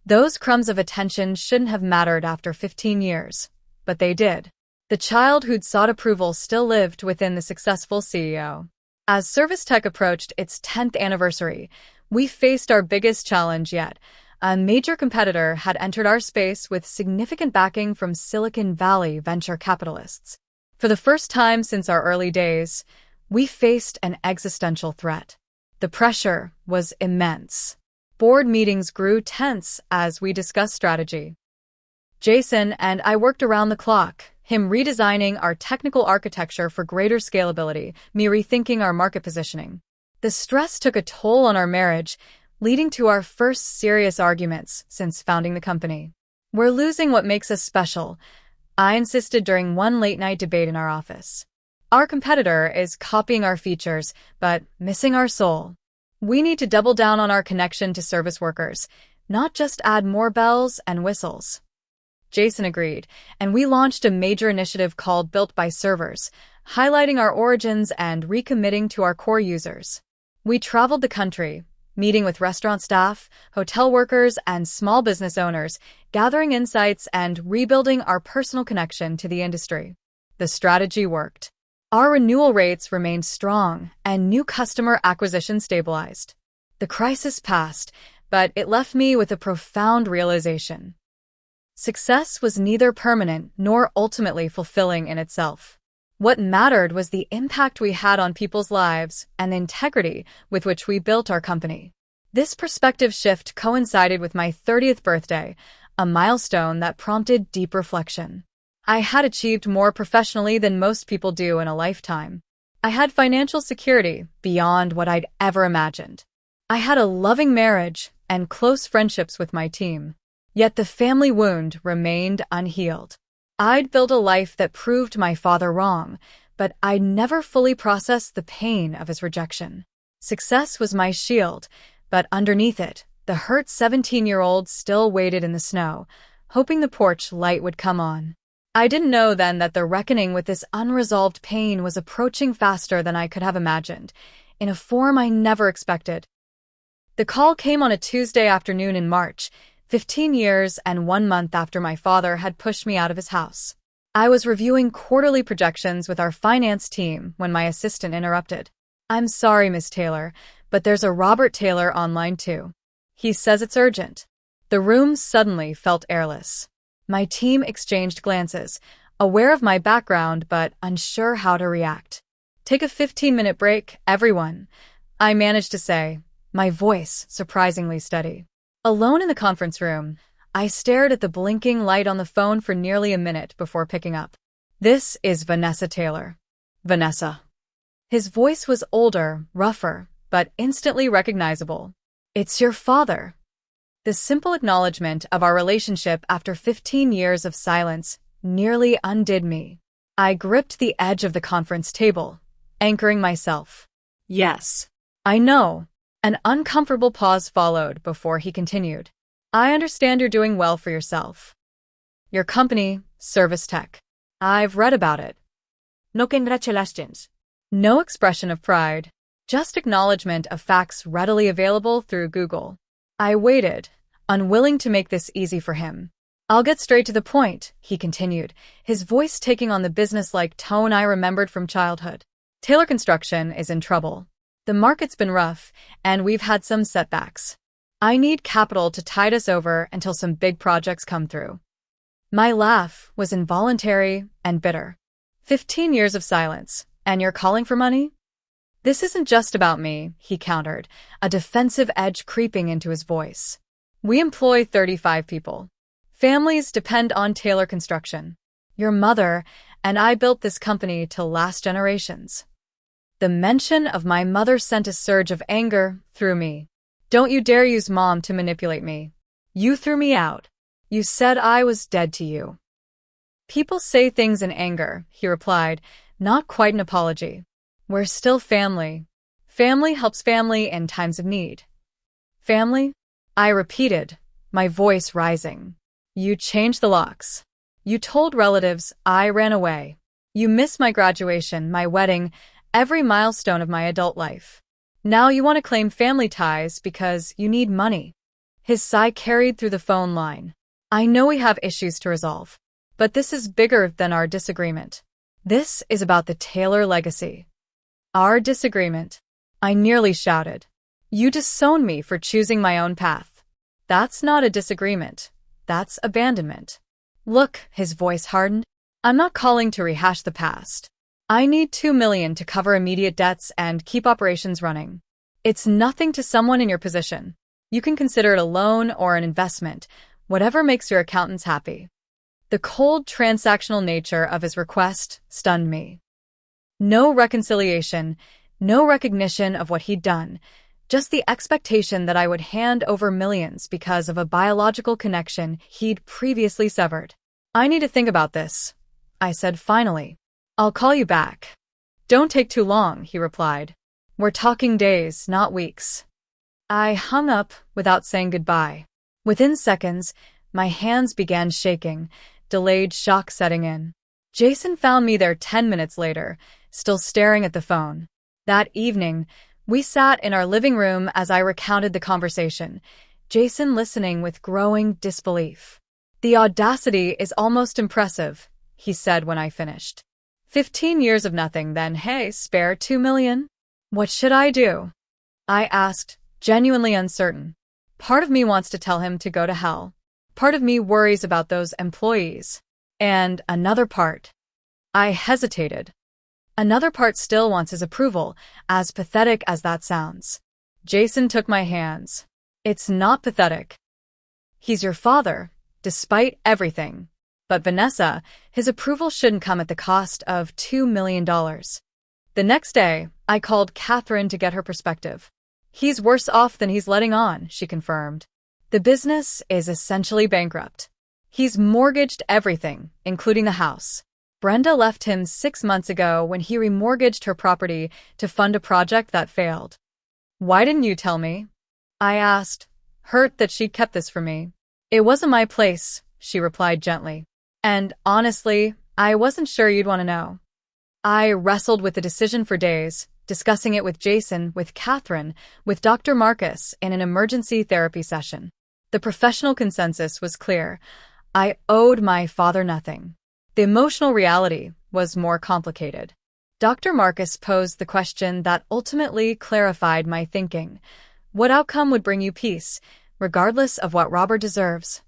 Those crumbs of attention shouldn't have mattered after 15 years, but they did. The child who'd sought approval still lived within the successful CEO. As Service Tech approached its 10th anniversary, we faced our biggest challenge yet. A major competitor had entered our space with significant backing from Silicon Valley venture capitalists. For the first time since our early days, we faced an existential threat. The pressure was immense. Board meetings grew tense as we discussed strategy. Jason and I worked around the clock, him redesigning our technical architecture for greater scalability, me rethinking our market positioning. The stress took a toll on our marriage, leading to our first serious arguments since founding the company. "We're losing what makes us special," I insisted during one late-night debate in our office. "Our competitor is copying our features, but missing our soul. We need to double down on our connection to service workers, not just add more bells and whistles." Jason agreed, and we launched a major initiative called Built by Servers, highlighting our origins and recommitting to our core users. We traveled the country, meeting with restaurant staff, hotel workers, and small business owners, gathering insights and rebuilding our personal connection to the industry. The strategy worked. Our renewal rates remained strong, and new customer acquisition stabilized. The crisis passed, but it left me with a profound realization. Success was neither permanent nor ultimately fulfilling in itself. What mattered was the impact we had on people's lives and the integrity with which we built our company. This perspective shift coincided with my 30th birthday, a milestone that prompted deep reflection. I had achieved more professionally than most people do in a lifetime. I had financial security beyond what I'd ever imagined. I had a loving marriage and close friendships with my team. Yet the family wound remained unhealed. I'd built a life that proved my father wrong, but I'd never fully processed the pain of his rejection. Success was my shield, but underneath it, the hurt 17-year-old still waited in the snow, hoping the porch light would come on. I didn't know then that the reckoning with this unresolved pain was approaching faster than I could have imagined, in a form I never expected. The call came on a Tuesday afternoon in March, 15 years and 1 month after my father had pushed me out of his house. I was reviewing quarterly projections with our finance team when my assistant interrupted. "I'm sorry, Miss Taylor, but there's a Robert Taylor online too. He says it's urgent." The room suddenly felt airless. My team exchanged glances, aware of my background but unsure how to react. "Take a 15-minute break, everyone," I managed to say, my voice surprisingly steady. Alone in the conference room, I stared at the blinking light on the phone for nearly a minute before picking up. "This is Vanessa Taylor." "Vanessa." His voice was older, rougher, but instantly recognizable. "It's your father." The simple acknowledgement of our relationship after 15 years of silence nearly undid me. I gripped the edge of the conference table, anchoring myself. Yes. "I know." An uncomfortable pause followed before he continued. "I understand you're doing well for yourself. Your company, Service Tech. I've read about it." No congratulations. No expression of pride, just acknowledgement of facts readily available through Google. I waited, unwilling to make this easy for him. "I'll get straight to the point," he continued, his voice taking on the business-like tone I remembered from childhood. "Taylor Construction is in trouble. The market's been rough, and we've had some setbacks. I need capital to tide us over until some big projects come through." My laugh was involuntary and bitter. 15 years of silence, and you're calling for money? "This isn't just about me," he countered, a defensive edge creeping into his voice. "We employ 35 people. Families depend on Taylor Construction. Your mother and I built this company to last generations." The mention of my mother sent a surge of anger through me. "Don't you dare use Mom to manipulate me. You threw me out. You said I was dead to you." "People say things in anger," he replied, not quite an apology. "We're still family. Family helps family in times of need." "Family?" I repeated, my voice rising. "You changed the locks. You told relatives I ran away. You missed my graduation, my wedding, every milestone of my adult life. Now you want to claim family ties because you need money." His sigh carried through the phone line. "I know we have issues to resolve, but this is bigger than our disagreement. This is about the Taylor legacy." "Our disagreement?" I nearly shouted. "You disowned me for choosing my own path. That's not a disagreement. That's abandonment." "Look," his voice hardened, "I'm not calling to rehash the past. I need $2 million to cover immediate debts and keep operations running. It's nothing to someone in your position. You can consider it a loan or an investment, whatever makes your accountants happy." The cold, transactional nature of his request stunned me. No reconciliation, no recognition of what he'd done, just the expectation that I would hand over millions because of a biological connection he'd previously severed. "I need to think about this," I said finally. "I'll call you back." "Don't take too long," he replied. "We're talking days, not weeks." I hung up without saying goodbye. Within seconds, my hands began shaking, delayed shock setting in. Jason found me there 10 minutes later, still staring at the phone. That evening, we sat in our living room as I recounted the conversation, Jason listening with growing disbelief. "The audacity is almost impressive," he said when I finished. 15 years of nothing, then hey, spare $2 million? What should I do?" I asked, genuinely uncertain. Part of me wants to tell him to go to hell. Part of me worries about those employees. And another part. I hesitated. Another part still wants his approval, as pathetic as that sounds. Jason took my hands. It's not pathetic. He's your father, despite everything. But Vanessa, his approval shouldn't come at the cost of $2 million. The next day, I called Catherine to get her perspective. He's worse off than he's letting on, she confirmed. The business is essentially bankrupt. He's mortgaged everything, including the house. Brenda left him 6 months ago when he remortgaged her property to fund a project that failed. Why didn't you tell me? I asked, hurt that she'd kept this from me. It wasn't my place, she replied gently. And honestly, I wasn't sure you'd want to know. I wrestled with the decision for days, discussing it with Jason, with Catherine, with Dr. Marcus in an emergency therapy session. The professional consensus was clear. I owed my father nothing. The emotional reality was more complicated. Dr. Marcus posed the question that ultimately clarified my thinking. What outcome would bring you peace, regardless of what Robert deserves?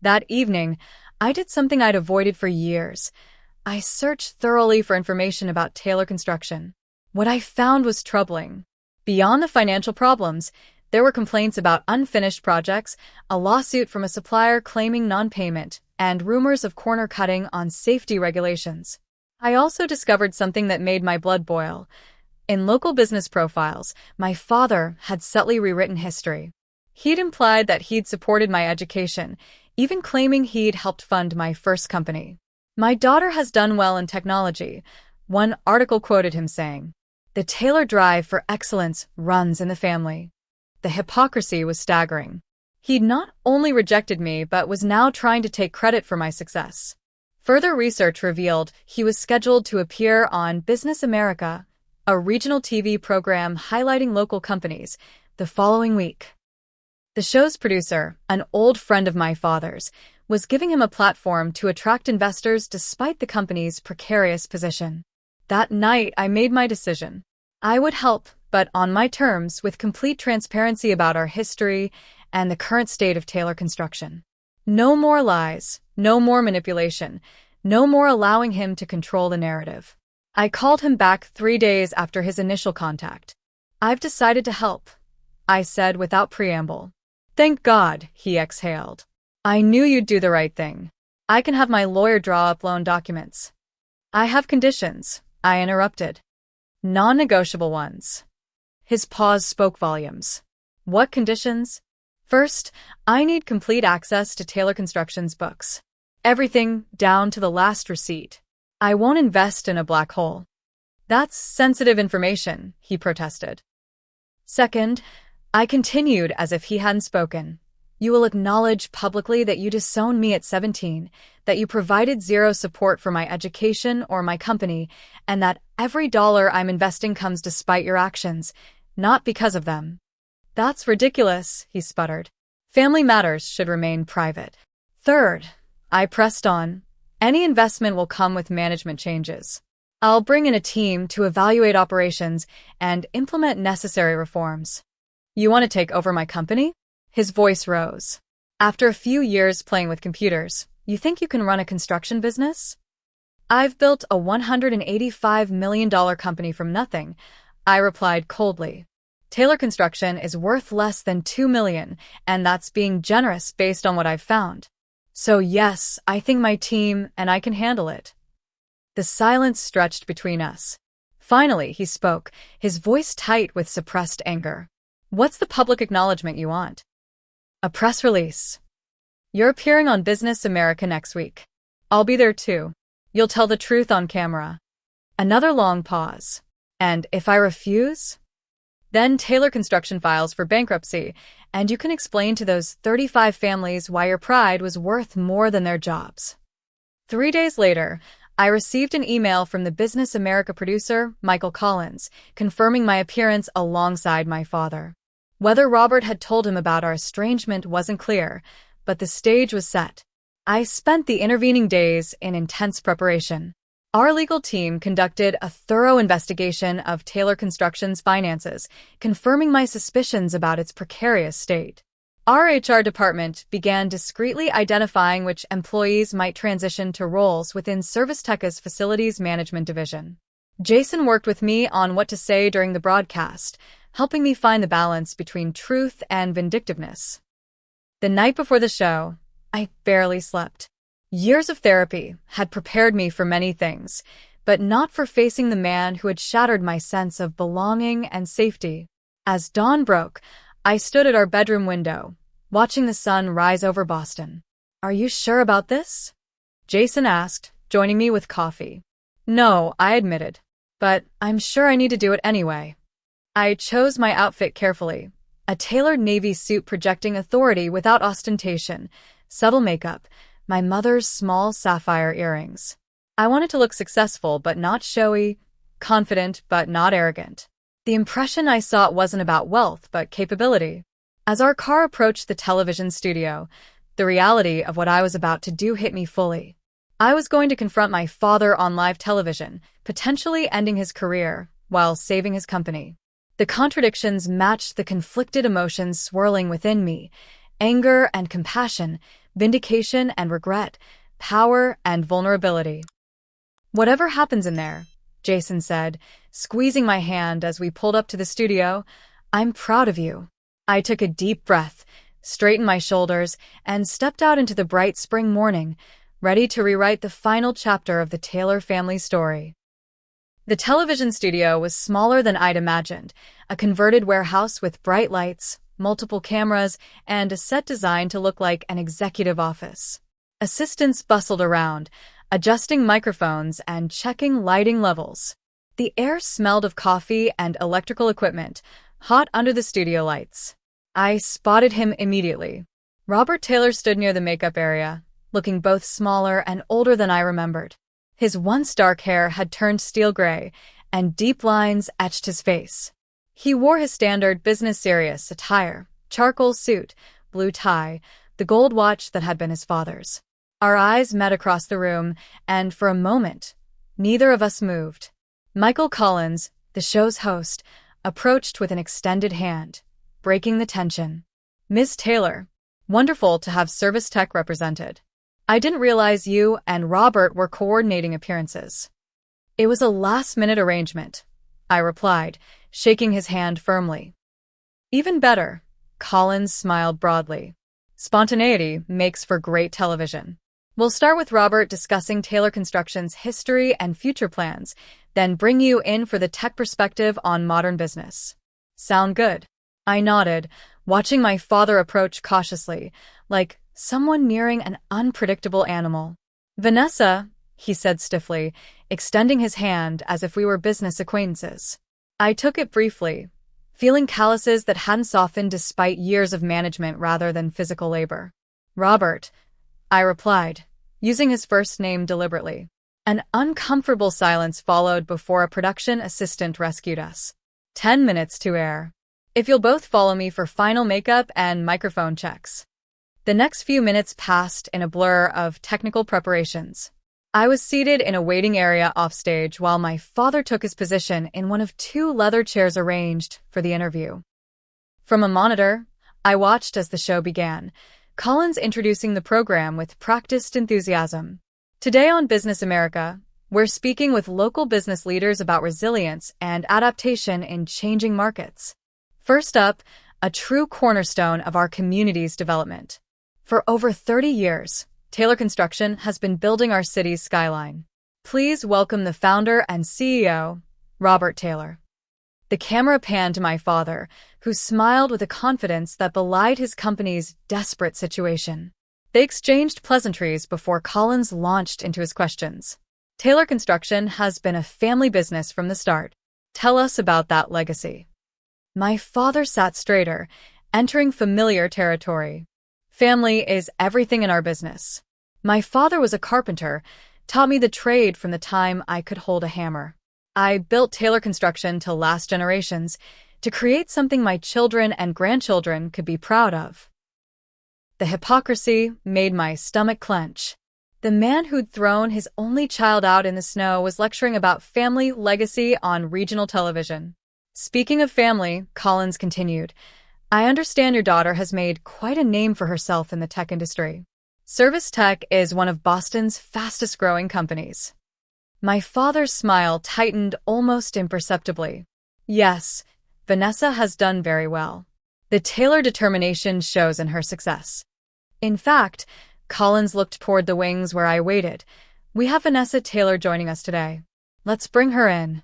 That evening, I did something I'd avoided for years. I searched thoroughly for information about Taylor Construction. What I found was troubling. Beyond the financial problems, there were complaints about unfinished projects, a lawsuit from a supplier claiming non-payment, and rumors of corner cutting on safety regulations. I also discovered something that made my blood boil. In local business profiles, my father had subtly rewritten history. He'd implied that he'd supported my education, even claiming he'd helped fund my first company. My daughter has done well in technology. One article quoted him saying, "The Taylor drive for excellence runs in the family." The hypocrisy was staggering. He'd not only rejected me, but was now trying to take credit for my success. Further research revealed he was scheduled to appear on Business America, a regional TV program highlighting local companies, the following week. The show's producer, an old friend of my father's, was giving him a platform to attract investors despite the company's precarious position. That night, I made my decision. I would help, but on my terms, with complete transparency about our history and the current state of Taylor Construction. No more lies, no more manipulation, no more allowing him to control the narrative. I called him back 3 days after his initial contact. "I've decided to help," I said without preamble. "Thank God," he exhaled. "I knew you'd do the right thing. I can have my lawyer draw up loan documents." "I have conditions," I interrupted. "Non-negotiable ones." His pause spoke volumes. "What conditions?" "First, I need complete access to Taylor Construction's books. Everything, down to the last receipt. I won't invest in a black hole." "That's sensitive information," he protested. "Second," I continued as if he hadn't spoken, "you will acknowledge publicly that you disowned me at 17, that you provided zero support for my education or my company, and that every dollar I'm investing comes despite your actions, not because of them." "That's ridiculous," he sputtered. "Family matters should remain private." "Third," I pressed on, "any investment will come with management changes. I'll bring in a team to evaluate operations and implement necessary reforms." "You want to take over my company?" His voice rose. "After a few years playing with computers, you think you can run a construction business?" "I've built a $185 million company from nothing," I replied coldly. "Taylor Construction is worth less than $2 million, and that's being generous based on what I've found. So yes, I think my team and I can handle it." The silence stretched between us. Finally, he spoke, his voice tight with suppressed anger. "What's the public acknowledgement you want?" "A press release. You're appearing on Business America next week. I'll be there too. You'll tell the truth on camera." Another long pause. "And if I refuse?" "Then Taylor Construction files for bankruptcy, and you can explain to those 35 families why your pride was worth more than their jobs." 3 days later, I received an email from the Business America producer, Michael Collins, confirming my appearance alongside my father. Whether Robert had told him about our estrangement wasn't clear, but the stage was set. I spent the intervening days in intense preparation. Our legal team conducted a thorough investigation of Taylor Construction's finances, confirming my suspicions about its precarious state. Our HR department began discreetly identifying which employees might transition to roles within Service Tech's facilities management division. Jason worked with me on what to say during the broadcast, helping me find the balance between truth and vindictiveness. The night before the show, I barely slept. Years of therapy had prepared me for many things, but not for facing the man who had shattered my sense of belonging and safety. As dawn broke, I stood at our bedroom window, watching the sun rise over Boston. "Are you sure about this?" Jason asked, joining me with coffee. "No," I admitted, "but I'm sure I need to do it anyway." I chose my outfit carefully, a tailored navy suit projecting authority without ostentation, subtle makeup, my mother's small sapphire earrings. I wanted to look successful but not showy, confident but not arrogant. The impression I sought wasn't about wealth but capability. As our car approached the television studio, the reality of what I was about to do hit me fully. I was going to confront my father on live television, potentially ending his career while saving his company. The contradictions matched the conflicted emotions swirling within me: anger and compassion, vindication and regret, power and vulnerability. "Whatever happens in there," Jason said, squeezing my hand as we pulled up to the studio, "I'm proud of you." I took a deep breath, straightened my shoulders, and stepped out into the bright spring morning, ready to rewrite the final chapter of the Taylor family story. The television studio was smaller than I'd imagined, a converted warehouse with bright lights, multiple cameras, and a set designed to look like an executive office. Assistants bustled around, adjusting microphones and checking lighting levels. The air smelled of coffee and electrical equipment, hot under the studio lights. I spotted him immediately. Robert Taylor stood near the makeup area, looking both smaller and older than I remembered. His once dark hair had turned steel gray, and deep lines etched his face. He wore his standard business serious attire, charcoal suit, blue tie, the gold watch that had been his father's. Our eyes met across the room, and for a moment, neither of us moved. Michael Collins, the show's host, approached with an extended hand, breaking the tension. "Ms. Taylor, wonderful to have Service Tech represented. I didn't realize you and Robert were coordinating appearances." "It was a last-minute arrangement," I replied, shaking his hand firmly. "Even better," Collins smiled broadly. "Spontaneity makes for great television. We'll start with Robert discussing Taylor Construction's history and future plans, then bring you in for the tech perspective on modern business. Sound good?" I nodded, watching my father approach cautiously, like someone nearing an unpredictable animal. "Vanessa," he said stiffly, extending his hand as if we were business acquaintances. I took it briefly, feeling calluses that hadn't softened despite years of management rather than physical labor. "Robert," I replied, using his first name deliberately. An uncomfortable silence followed before a production assistant rescued us. 10 minutes to air. If you'll both follow me for final makeup and microphone checks. The next few minutes passed in a blur of technical preparations. I was seated in a waiting area offstage while my father took his position in one of 2 leather chairs arranged for the interview. From a monitor, I watched as the show began, Collins introducing the program with practiced enthusiasm. "Today on Business America, we're speaking with local business leaders about resilience and adaptation in changing markets. First up, a true cornerstone of our community's development. For over 30 years, Taylor Construction has been building our city's skyline. Please welcome the founder and CEO, Robert Taylor." The camera panned to my father, who smiled with a confidence that belied his company's desperate situation. They exchanged pleasantries before Collins launched into his questions. "Taylor Construction has been a family business from the start. Tell us about that legacy." My father sat straighter, entering familiar territory. "Family is everything in our business. My father was a carpenter, taught me the trade from the time I could hold a hammer. I built Taylor Construction to last generations, to create something my children and grandchildren could be proud of." The hypocrisy made my stomach clench. The man who'd thrown his only child out in the snow was lecturing about family legacy on regional television. "Speaking of family," Collins continued, I understand your daughter has made quite a name for herself in the tech industry. Service tech is one of Boston's fastest-growing companies. My father's smile tightened almost imperceptibly. Yes, Vanessa has done very well. The Taylor determination shows in her success. In fact, Collins looked toward the wings where I waited. We have Vanessa Taylor joining us today. Let's bring her in.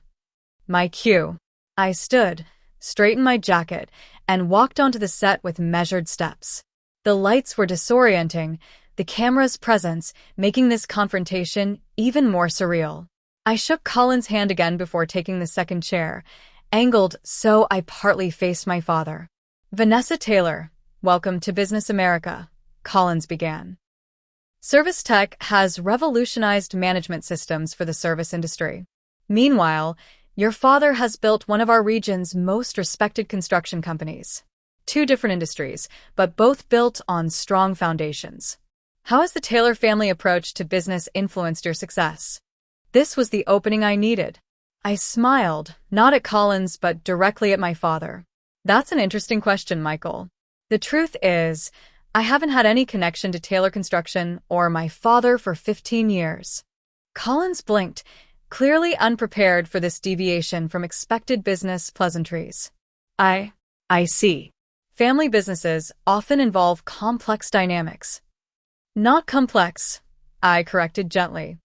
My cue. I stood, straightened my jacket, and walked onto the set with measured steps. The lights were disorienting, the camera's presence making this confrontation even more surreal. I shook Collins' hand again before taking the second chair, angled so I partly faced my father. Vanessa Taylor, welcome to Business America, Collins began. Service tech has revolutionized management systems for the service industry. Meanwhile, your father has built one of our region's most respected construction companies. Two different industries, but both built on strong foundations. How has the Taylor family approach to business influenced your success? This was the opening I needed. I smiled, not at Collins, but directly at my father. That's an interesting question, Michael. The truth is, I haven't had any connection to Taylor Construction or my father for 15 years. Collins blinked, clearly unprepared for this deviation from expected business pleasantries. I see. Family businesses often involve complex dynamics. Not complex, I corrected gently.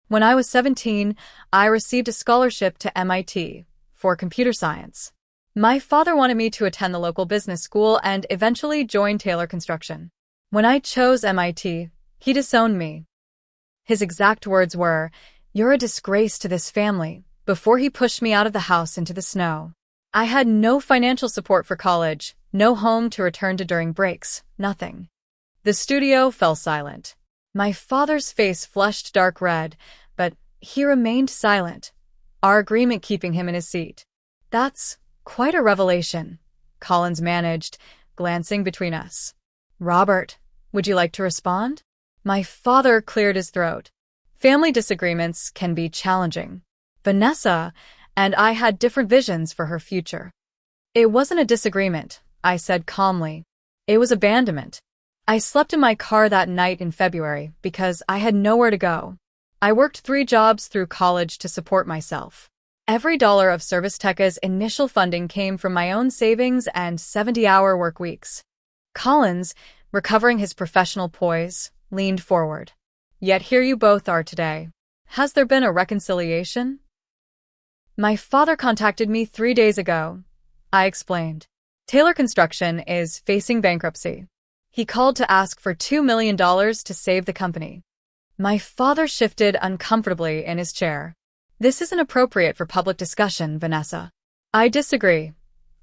When I was 17, I received a scholarship to MIT for computer science. My father wanted me to attend the local business school and eventually join Taylor Construction. When I chose MIT, he disowned me. His exact words were, "You're a disgrace to this family," before he pushed me out of the house into the snow. I had no financial support for college, no home to return to during breaks, nothing. The studio fell silent. My father's face flushed dark red, but he remained silent, our agreement keeping him in his seat. That's quite a revelation, Collins managed, glancing between us. Robert, would you like to respond? My father cleared his throat. Family disagreements can be challenging. Vanessa and I had different visions for her future. It wasn't a disagreement, I said calmly. It was abandonment. I slept in my car that night in February because I had nowhere to go. I worked 3 jobs through college to support myself. Every dollar of Service Tech's initial funding came from my own savings and 70-hour work weeks. Collins, recovering his professional poise, leaned forward. Yet here you both are today. Has there been a reconciliation? My father contacted me 3 days ago, I explained. Taylor Construction is facing bankruptcy. He called to ask for $2 million to save the company. My father shifted uncomfortably in his chair. This isn't appropriate for public discussion, Vanessa. I disagree,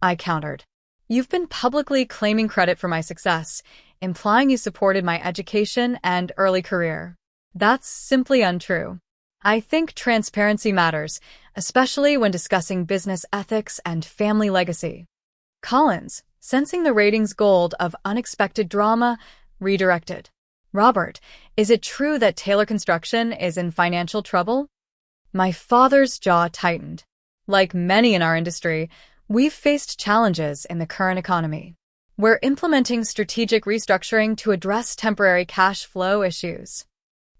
I countered. You've been publicly claiming credit for my success, implying you supported my education and early career. That's simply untrue. I think transparency matters, especially when discussing business ethics and family legacy. Collins, sensing the ratings gold of unexpected drama, redirected. Robert, is it true that Taylor Construction is in financial trouble? My father's jaw tightened. Like many in our industry, we've faced challenges in the current economy. We're implementing strategic restructuring to address temporary cash flow issues.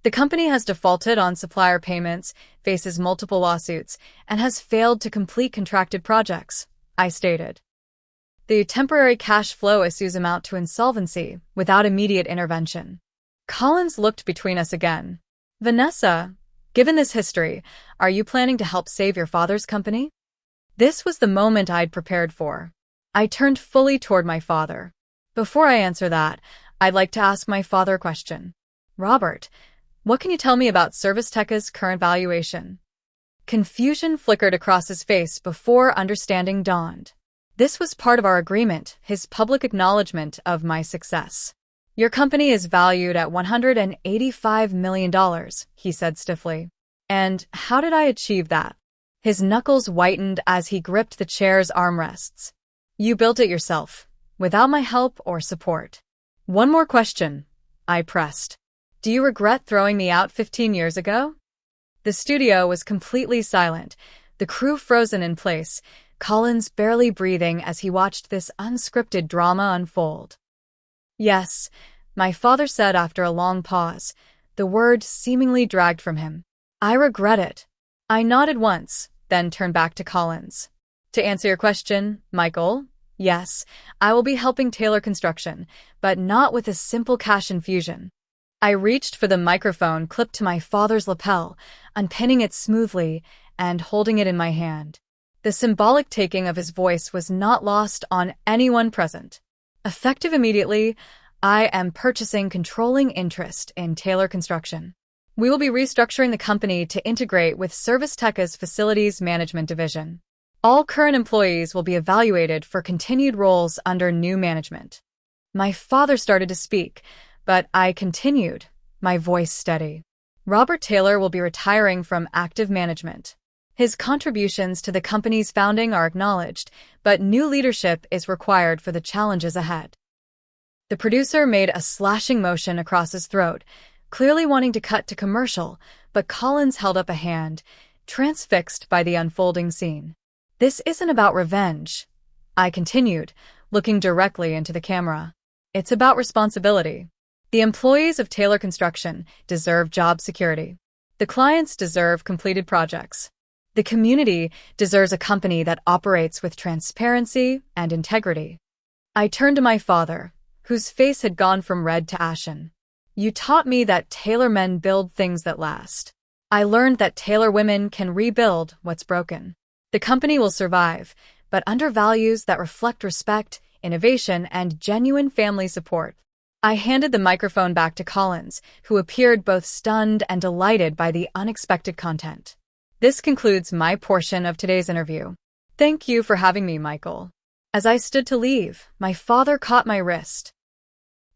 The company has defaulted on supplier payments, faces multiple lawsuits, and has failed to complete contracted projects, I stated. The temporary cash flow issues amount to insolvency without immediate intervention. Collins looked between us again. Vanessa, given this history, are you planning to help save your father's company? This was the moment I'd prepared for. I turned fully toward my father. Before I answer that, I'd like to ask my father a question. Robert, what can you tell me about Service Tech's current valuation? Confusion flickered across his face before understanding dawned. This was part of our agreement, his public acknowledgement of my success. Your company is valued at $185 million, he said stiffly. And how did I achieve that? His knuckles whitened as he gripped the chair's armrests. You built it yourself, without my help or support. One more question, I pressed. Do you regret throwing me out 15 years ago? The studio was completely silent, the crew frozen in place. Collins barely breathing as he watched this unscripted drama unfold. Yes, my father said after a long pause, the word seemingly dragged from him. I regret it. I nodded once, then turned back to Collins. To answer your question, Michael, yes, I will be helping Taylor Construction, but not with a simple cash infusion. I reached for the microphone clipped to my father's lapel, unpinning it smoothly and holding it in my hand. The symbolic taking of his voice was not lost on anyone present. Effective immediately, I am purchasing controlling interest in Taylor Construction. We will be restructuring the company to integrate with Service Tech's Facilities Management Division. All current employees will be evaluated for continued roles under new management. My father started to speak, but I continued, my voice steady. Robert Taylor will be retiring from active management. His contributions to the company's founding are acknowledged, but new leadership is required for the challenges ahead. The producer made a slashing motion across his throat, clearly wanting to cut to commercial, but Collins held up a hand, transfixed by the unfolding scene. This isn't about revenge, I continued, looking directly into the camera. It's about responsibility. The employees of Taylor Construction deserve job security. The clients deserve completed projects. The community deserves a company that operates with transparency and integrity. I turned to my father, whose face had gone from red to ashen. You taught me that Taylor men build things that last. I learned that Taylor women can rebuild what's broken. The company will survive, but under values that reflect respect, innovation, and genuine family support. I handed the microphone back to Collins, who appeared both stunned and delighted by the unexpected content. This concludes my portion of today's interview. Thank you for having me, Michael. As I stood to leave, my father caught my wrist.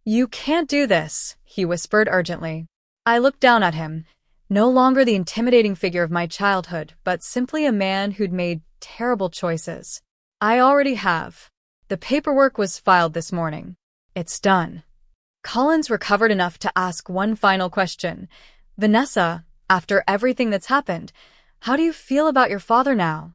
You can't do this, he whispered urgently. I looked down at him, no longer the intimidating figure of my childhood, but simply a man who'd made terrible choices. I already have. The paperwork was filed this morning. It's done. Collins recovered enough to ask one final question. Vanessa, after everything that's happened, how do you feel about your father now?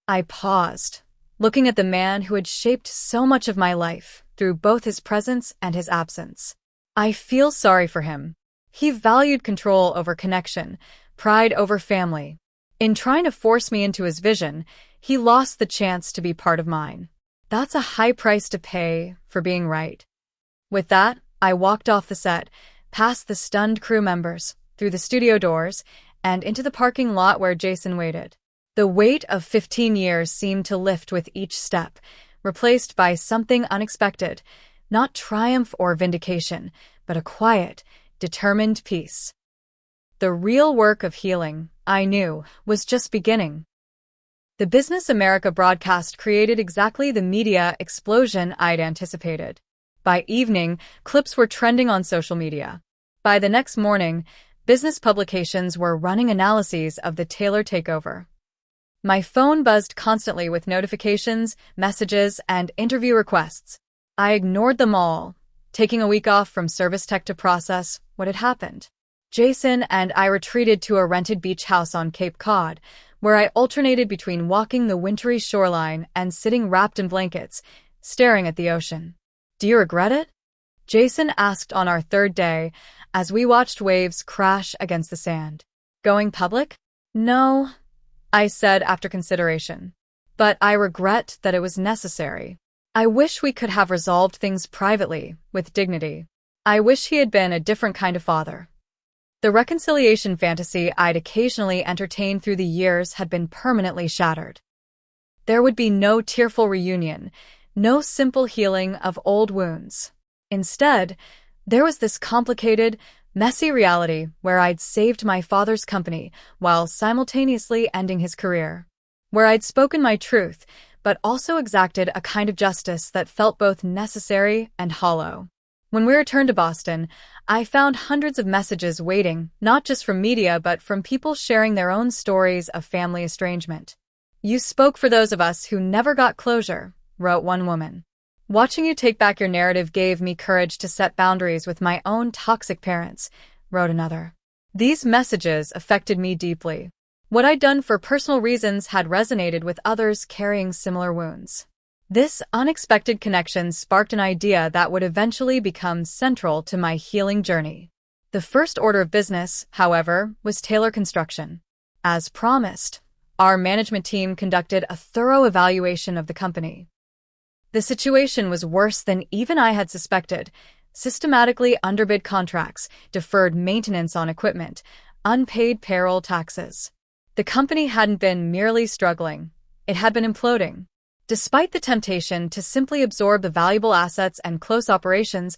I paused, looking at the man who had shaped so much of my life through both his presence and his absence. I feel sorry for him. He valued control over connection, pride over family. In trying to force me into his vision, he lost the chance to be part of mine. That's a high price to pay for being right. With that, I walked off the set, past the stunned crew members, through the studio doors, and into the parking lot where Jason waited. The weight of 15 years seemed to lift with each step, replaced by something unexpected, not triumph or vindication, but a quiet, determined peace. The real work of healing, I knew, was just beginning. The Business America broadcast created exactly the media explosion I'd anticipated. By evening, clips were trending on social media. By the next morning, business publications were running analyses of the Taylor takeover. My phone buzzed constantly with notifications, messages, and interview requests. I ignored them all, taking a week off from Service Tech to process what had happened. Jason and I retreated to a rented beach house on Cape Cod, where I alternated between walking the wintry shoreline and sitting wrapped in blankets, staring at the ocean. Do you regret it? Jason asked on our third day, as we watched waves crash against the sand. Going public? No, I said after consideration. But I regret that it was necessary. I wish we could have resolved things privately, with dignity. I wish he had been a different kind of father. The reconciliation fantasy I'd occasionally entertained through the years had been permanently shattered. There would be no tearful reunion, no simple healing of old wounds. Instead, there was this complicated, messy reality where I'd saved my father's company while simultaneously ending his career. Where I'd spoken my truth, but also exacted a kind of justice that felt both necessary and hollow. When we returned to Boston, I found hundreds of messages waiting, not just from media but from people sharing their own stories of family estrangement. You spoke for those of us who never got closure, wrote one woman. Watching you take back your narrative gave me courage to set boundaries with my own toxic parents, wrote another. These messages affected me deeply. What I'd done for personal reasons had resonated with others carrying similar wounds. This unexpected connection sparked an idea that would eventually become central to my healing journey. The first order of business, however, was Taylor Construction. As promised, our management team conducted a thorough evaluation of the company. The situation was worse than even I had suspected. Systematically underbid contracts, deferred maintenance on equipment, unpaid payroll taxes. The company hadn't been merely struggling, it had been imploding. Despite the temptation to simply absorb the valuable assets and close operations,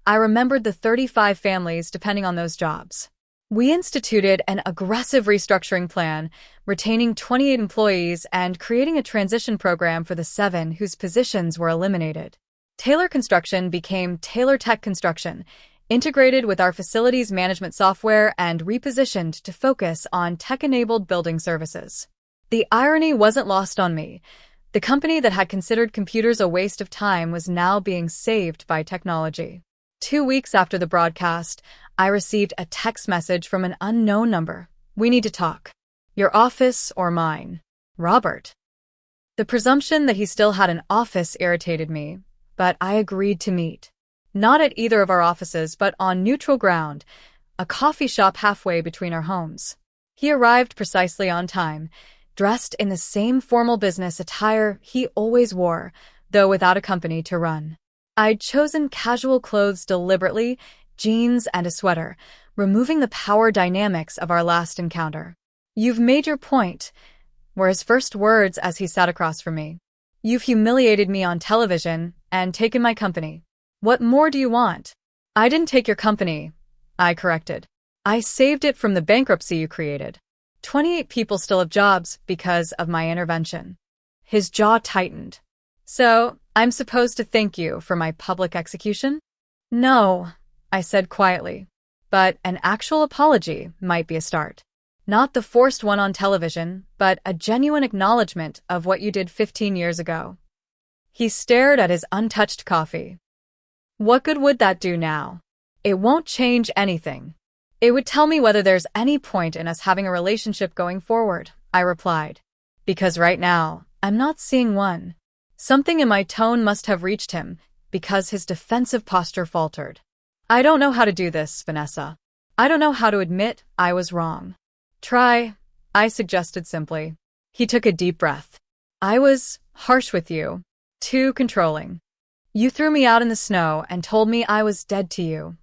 I remembered the 35 families depending on those jobs. We instituted an aggressive restructuring plan, retaining 28 employees and creating a transition program for the 7 whose positions were eliminated. Taylor Construction became Taylor Tech Construction, integrated with our facilities management software and repositioned to focus on tech-enabled building services. The irony wasn't lost on me. The company that had considered computers a waste of time was now being saved by technology. 2 weeks after the broadcast, I received a text message from an unknown number. "We need to talk. Your office or mine? Robert." The presumption that he still had an office irritated me, but I agreed to meet. Not at either of our offices, but on neutral ground, a coffee shop halfway between our homes. He arrived precisely on time, dressed in the same formal business attire he always wore, though without a company to run. I'd chosen casual clothes deliberately, jeans and a sweater, removing the power dynamics of our last encounter. "You've made your point," were his first words as he sat across from me. "You've humiliated me on television and taken my company. What more do you want?" "I didn't take your company," I corrected. "I saved it from the bankruptcy you created. 28 people still have jobs because of my intervention." His jaw tightened. "So, I'm supposed to thank you for my public execution?" "No," I said quietly, "but an actual apology might be a start. Not the forced one on television, but a genuine acknowledgement of what you did 15 years ago." He stared at his untouched coffee. "What good would that do now?" "It won't change anything. It would tell me whether there's any point in us having a relationship going forward," I replied. "Because right now, I'm not seeing one." Something in my tone must have reached him, because his defensive posture faltered. "I don't know how to do this, Vanessa. I don't know how to admit I was wrong." "Try," I suggested simply. He took a deep breath. "I was harsh with you. Too controlling. You threw me out in the snow and told me I was dead to you."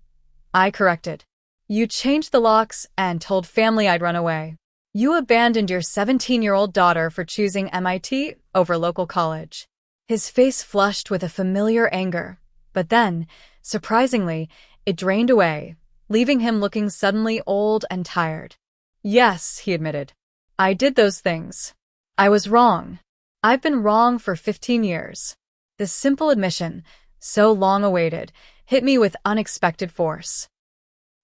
I corrected. "You changed the locks and told family I'd run away. You abandoned your 17-year-old daughter for choosing MIT over local college." His face flushed with a familiar anger, but then, surprisingly, it drained away, leaving him looking suddenly old and tired. "Yes," he admitted. "I did those things. I was wrong. I've been wrong for 15 years. The simple admission, so long awaited, hit me with unexpected force.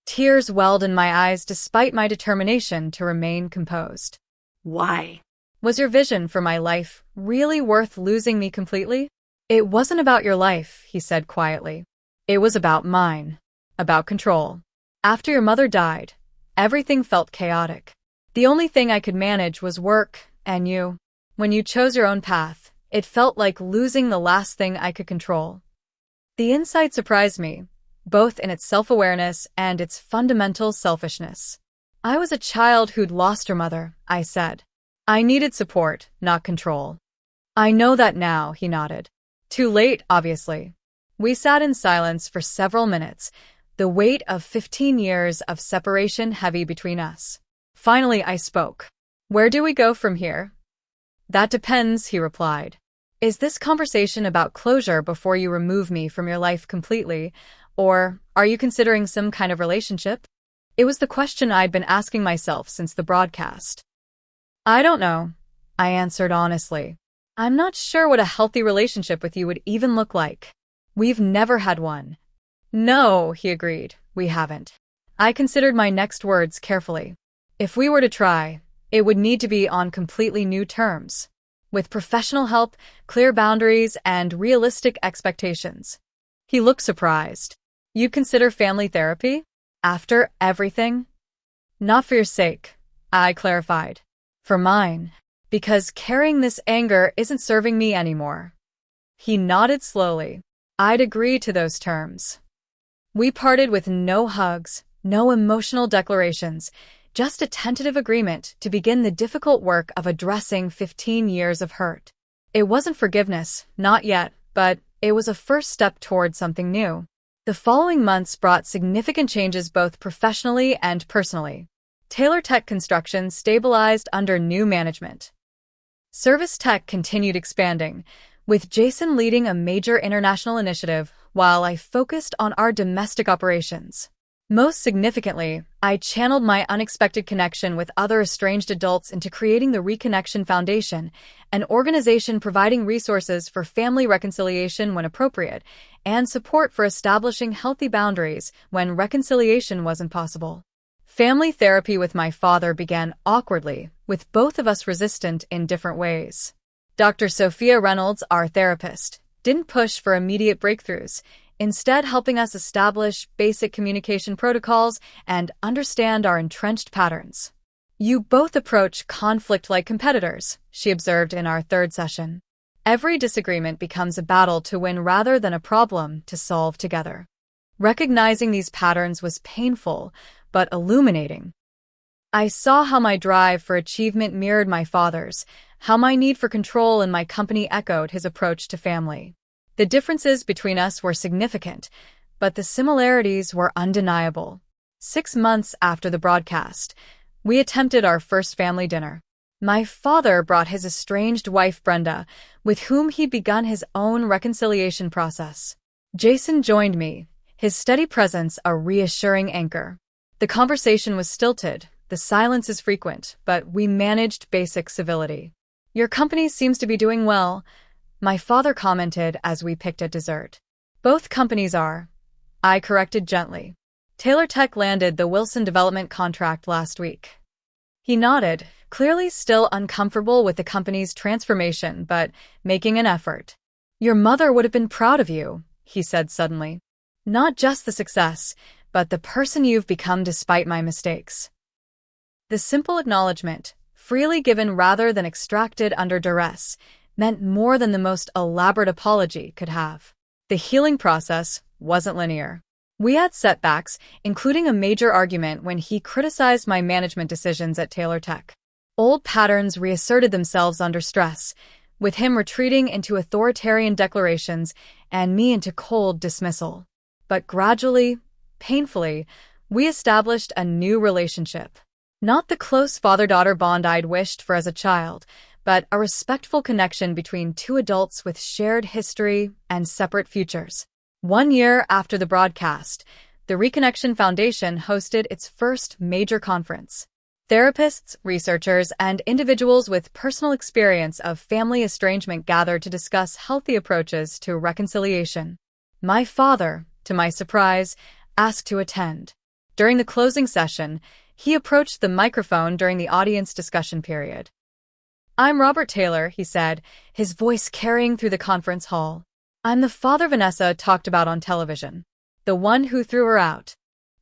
Tears welled in my eyes despite my determination to remain composed. "Why?" "Was your vision for my life really worth losing me completely?" "It wasn't about your life," he said quietly. "It was about mine. About control. After your mother died, everything felt chaotic. The only thing I could manage was work and you. When you chose your own path, it felt like losing the last thing I could control." The insight surprised me, both in its self-awareness and its fundamental selfishness. "I was a child who'd lost her mother," I said. "I needed support, not control." "I know that now," he nodded. "Too late, obviously." We sat in silence for several minutes, the weight of 15 years of separation heavy between us. Finally, I spoke. "Where do we go from here?" "That depends," he replied. "Is this conversation about closure before you remove me from your life completely, or are you considering some kind of relationship?" It was the question I'd been asking myself since the broadcast. "I don't know," I answered honestly. "I'm not sure what a healthy relationship with you would even look like. We've never had one." "No," he agreed, "we haven't." I considered my next words carefully. If we were to try, it would need to be on completely new terms, with professional help, clear boundaries, and realistic expectations. He looked surprised. "You'd consider family therapy? After everything?" "Not for your sake," I clarified. For mine. Because carrying this anger isn't serving me anymore. He nodded slowly. I'd agree to those terms. We parted with no hugs, no emotional declarations, just a tentative agreement to begin the difficult work of addressing 15 years of hurt. It wasn't forgiveness, not yet, but it was a first step toward something new. The following months brought significant changes both professionally and personally. Taylor Tech Construction stabilized under new management. Service Tech continued expanding, with Jason leading a major international initiative while I focused on our domestic operations. Most significantly, I channeled my unexpected connection with other estranged adults into creating the Reconnection Foundation, an organization providing resources for family reconciliation when appropriate, and support for establishing healthy boundaries when reconciliation wasn't possible. Family therapy with my father began awkwardly, with both of us resistant in different ways. Dr. Sophia Reynolds, our therapist, didn't push for immediate breakthroughs, instead helping us establish basic communication protocols and understand our entrenched patterns. You both approach conflict like competitors, she observed in our third session. Every disagreement becomes a battle to win rather than a problem to solve together. Recognizing these patterns was painful, but illuminating. I saw how my drive for achievement mirrored my father's, how my need for control in my company echoed his approach to family. The differences between us were significant, but the similarities were undeniable. 6 months after the broadcast, we attempted our first family dinner. My father brought his estranged wife Brenda, with whom he'd begun his own reconciliation process. Jason joined me, his steady presence a reassuring anchor. The conversation was stilted, the silences frequent, but we managed basic civility. Your company seems to be doing well, my father commented as we picked at dessert. Both companies are, I corrected gently. Taylor Tech landed the Wilson development contract last week. He nodded, clearly still uncomfortable with the company's transformation, but making an effort. Your mother would have been proud of you, he said suddenly. Not just the success, but the person you've become despite my mistakes. The simple acknowledgement, freely given rather than extracted under duress, meant more than the most elaborate apology could have. The healing process wasn't linear. We had setbacks, including a major argument when he criticized my management decisions at Taylor Tech. Old patterns reasserted themselves under stress, with him retreating into authoritarian declarations and me into cold dismissal. But gradually, painfully, we established a new relationship. Not the close father-daughter bond I'd wished for as a child, but a respectful connection between two adults with shared history and separate futures. 1 year after the broadcast, the Reconnection Foundation hosted its first major conference. Therapists, researchers, and individuals with personal experience of family estrangement gathered to discuss healthy approaches to reconciliation. My father, to my surprise, asked to attend. During the closing session, he approached the microphone during the audience discussion period. I'm Robert Taylor, he said, his voice carrying through the conference hall. I'm the father Vanessa talked about on television. The one who threw her out.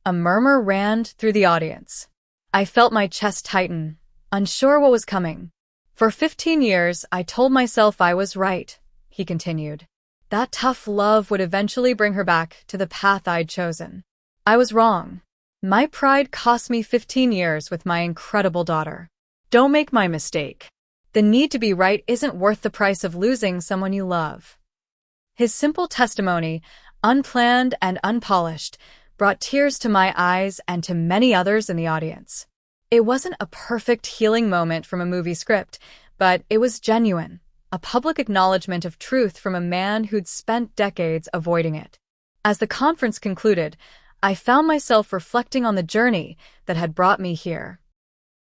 A murmur ran through the audience. I felt my chest tighten, unsure what was coming. For 15 years, I told myself I was right, he continued. That tough love would eventually bring her back to the path I'd chosen. I was wrong. My pride cost me 15 years with my incredible daughter. Don't make my mistake. The need to be right isn't worth the price of losing someone you love. His simple testimony, unplanned and unpolished, brought tears to my eyes and to many others in the audience. It wasn't a perfect healing moment from a movie script, but it was genuine, a public acknowledgement of truth from a man who'd spent decades avoiding it. As the conference concluded, I found myself reflecting on the journey that had brought me here.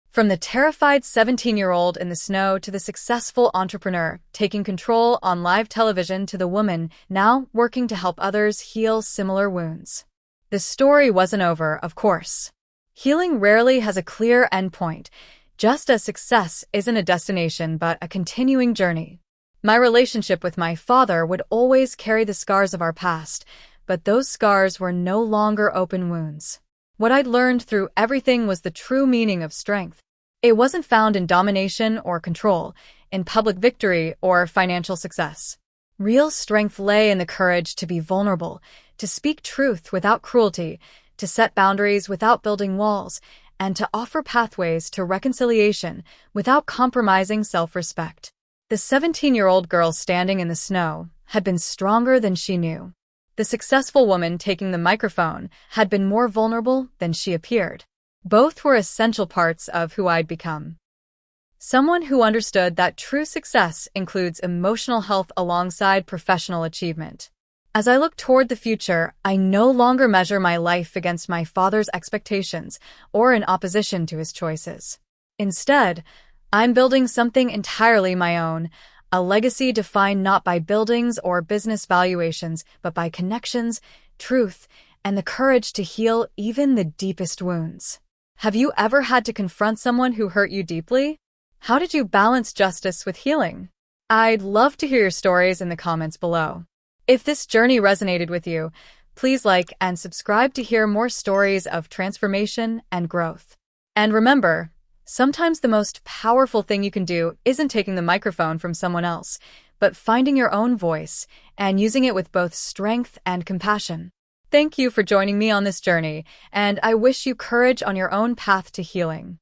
From the terrified 17-year-old in the snow to the successful entrepreneur taking control on live television to the woman now working to help others heal similar wounds. The story wasn't over, of course. Healing rarely has a clear endpoint, just as success isn't a destination but a continuing journey. My relationship with my father would always carry the scars of our past, but those scars were no longer open wounds. What I'd learned through everything was the true meaning of strength. It wasn't found in domination or control, in public victory or financial success. Real strength lay in the courage to be vulnerable, to speak truth without cruelty, to set boundaries without building walls, and to offer pathways to reconciliation without compromising self-respect. The 17-year-old girl standing in the snow had been stronger than she knew. The successful woman taking the microphone had been more vulnerable than she appeared. Both were essential parts of who I'd become. Someone who understood that true success includes emotional health alongside professional achievement. As I look toward the future, I no longer measure my life against my father's expectations or in opposition to his choices. Instead, I'm building something entirely my own, a legacy defined not by buildings or business valuations, but by connections, truth, and the courage to heal even the deepest wounds. Have you ever had to confront someone who hurt you deeply? How did you balance justice with healing? I'd love to hear your stories in the comments below. If this journey resonated with you, please like and subscribe to hear more stories of transformation and growth. And remember, sometimes the most powerful thing you can do isn't taking the microphone from someone else, but finding your own voice and using it with both strength and compassion. Thank you for joining me on this journey, and I wish you courage on your own path to healing.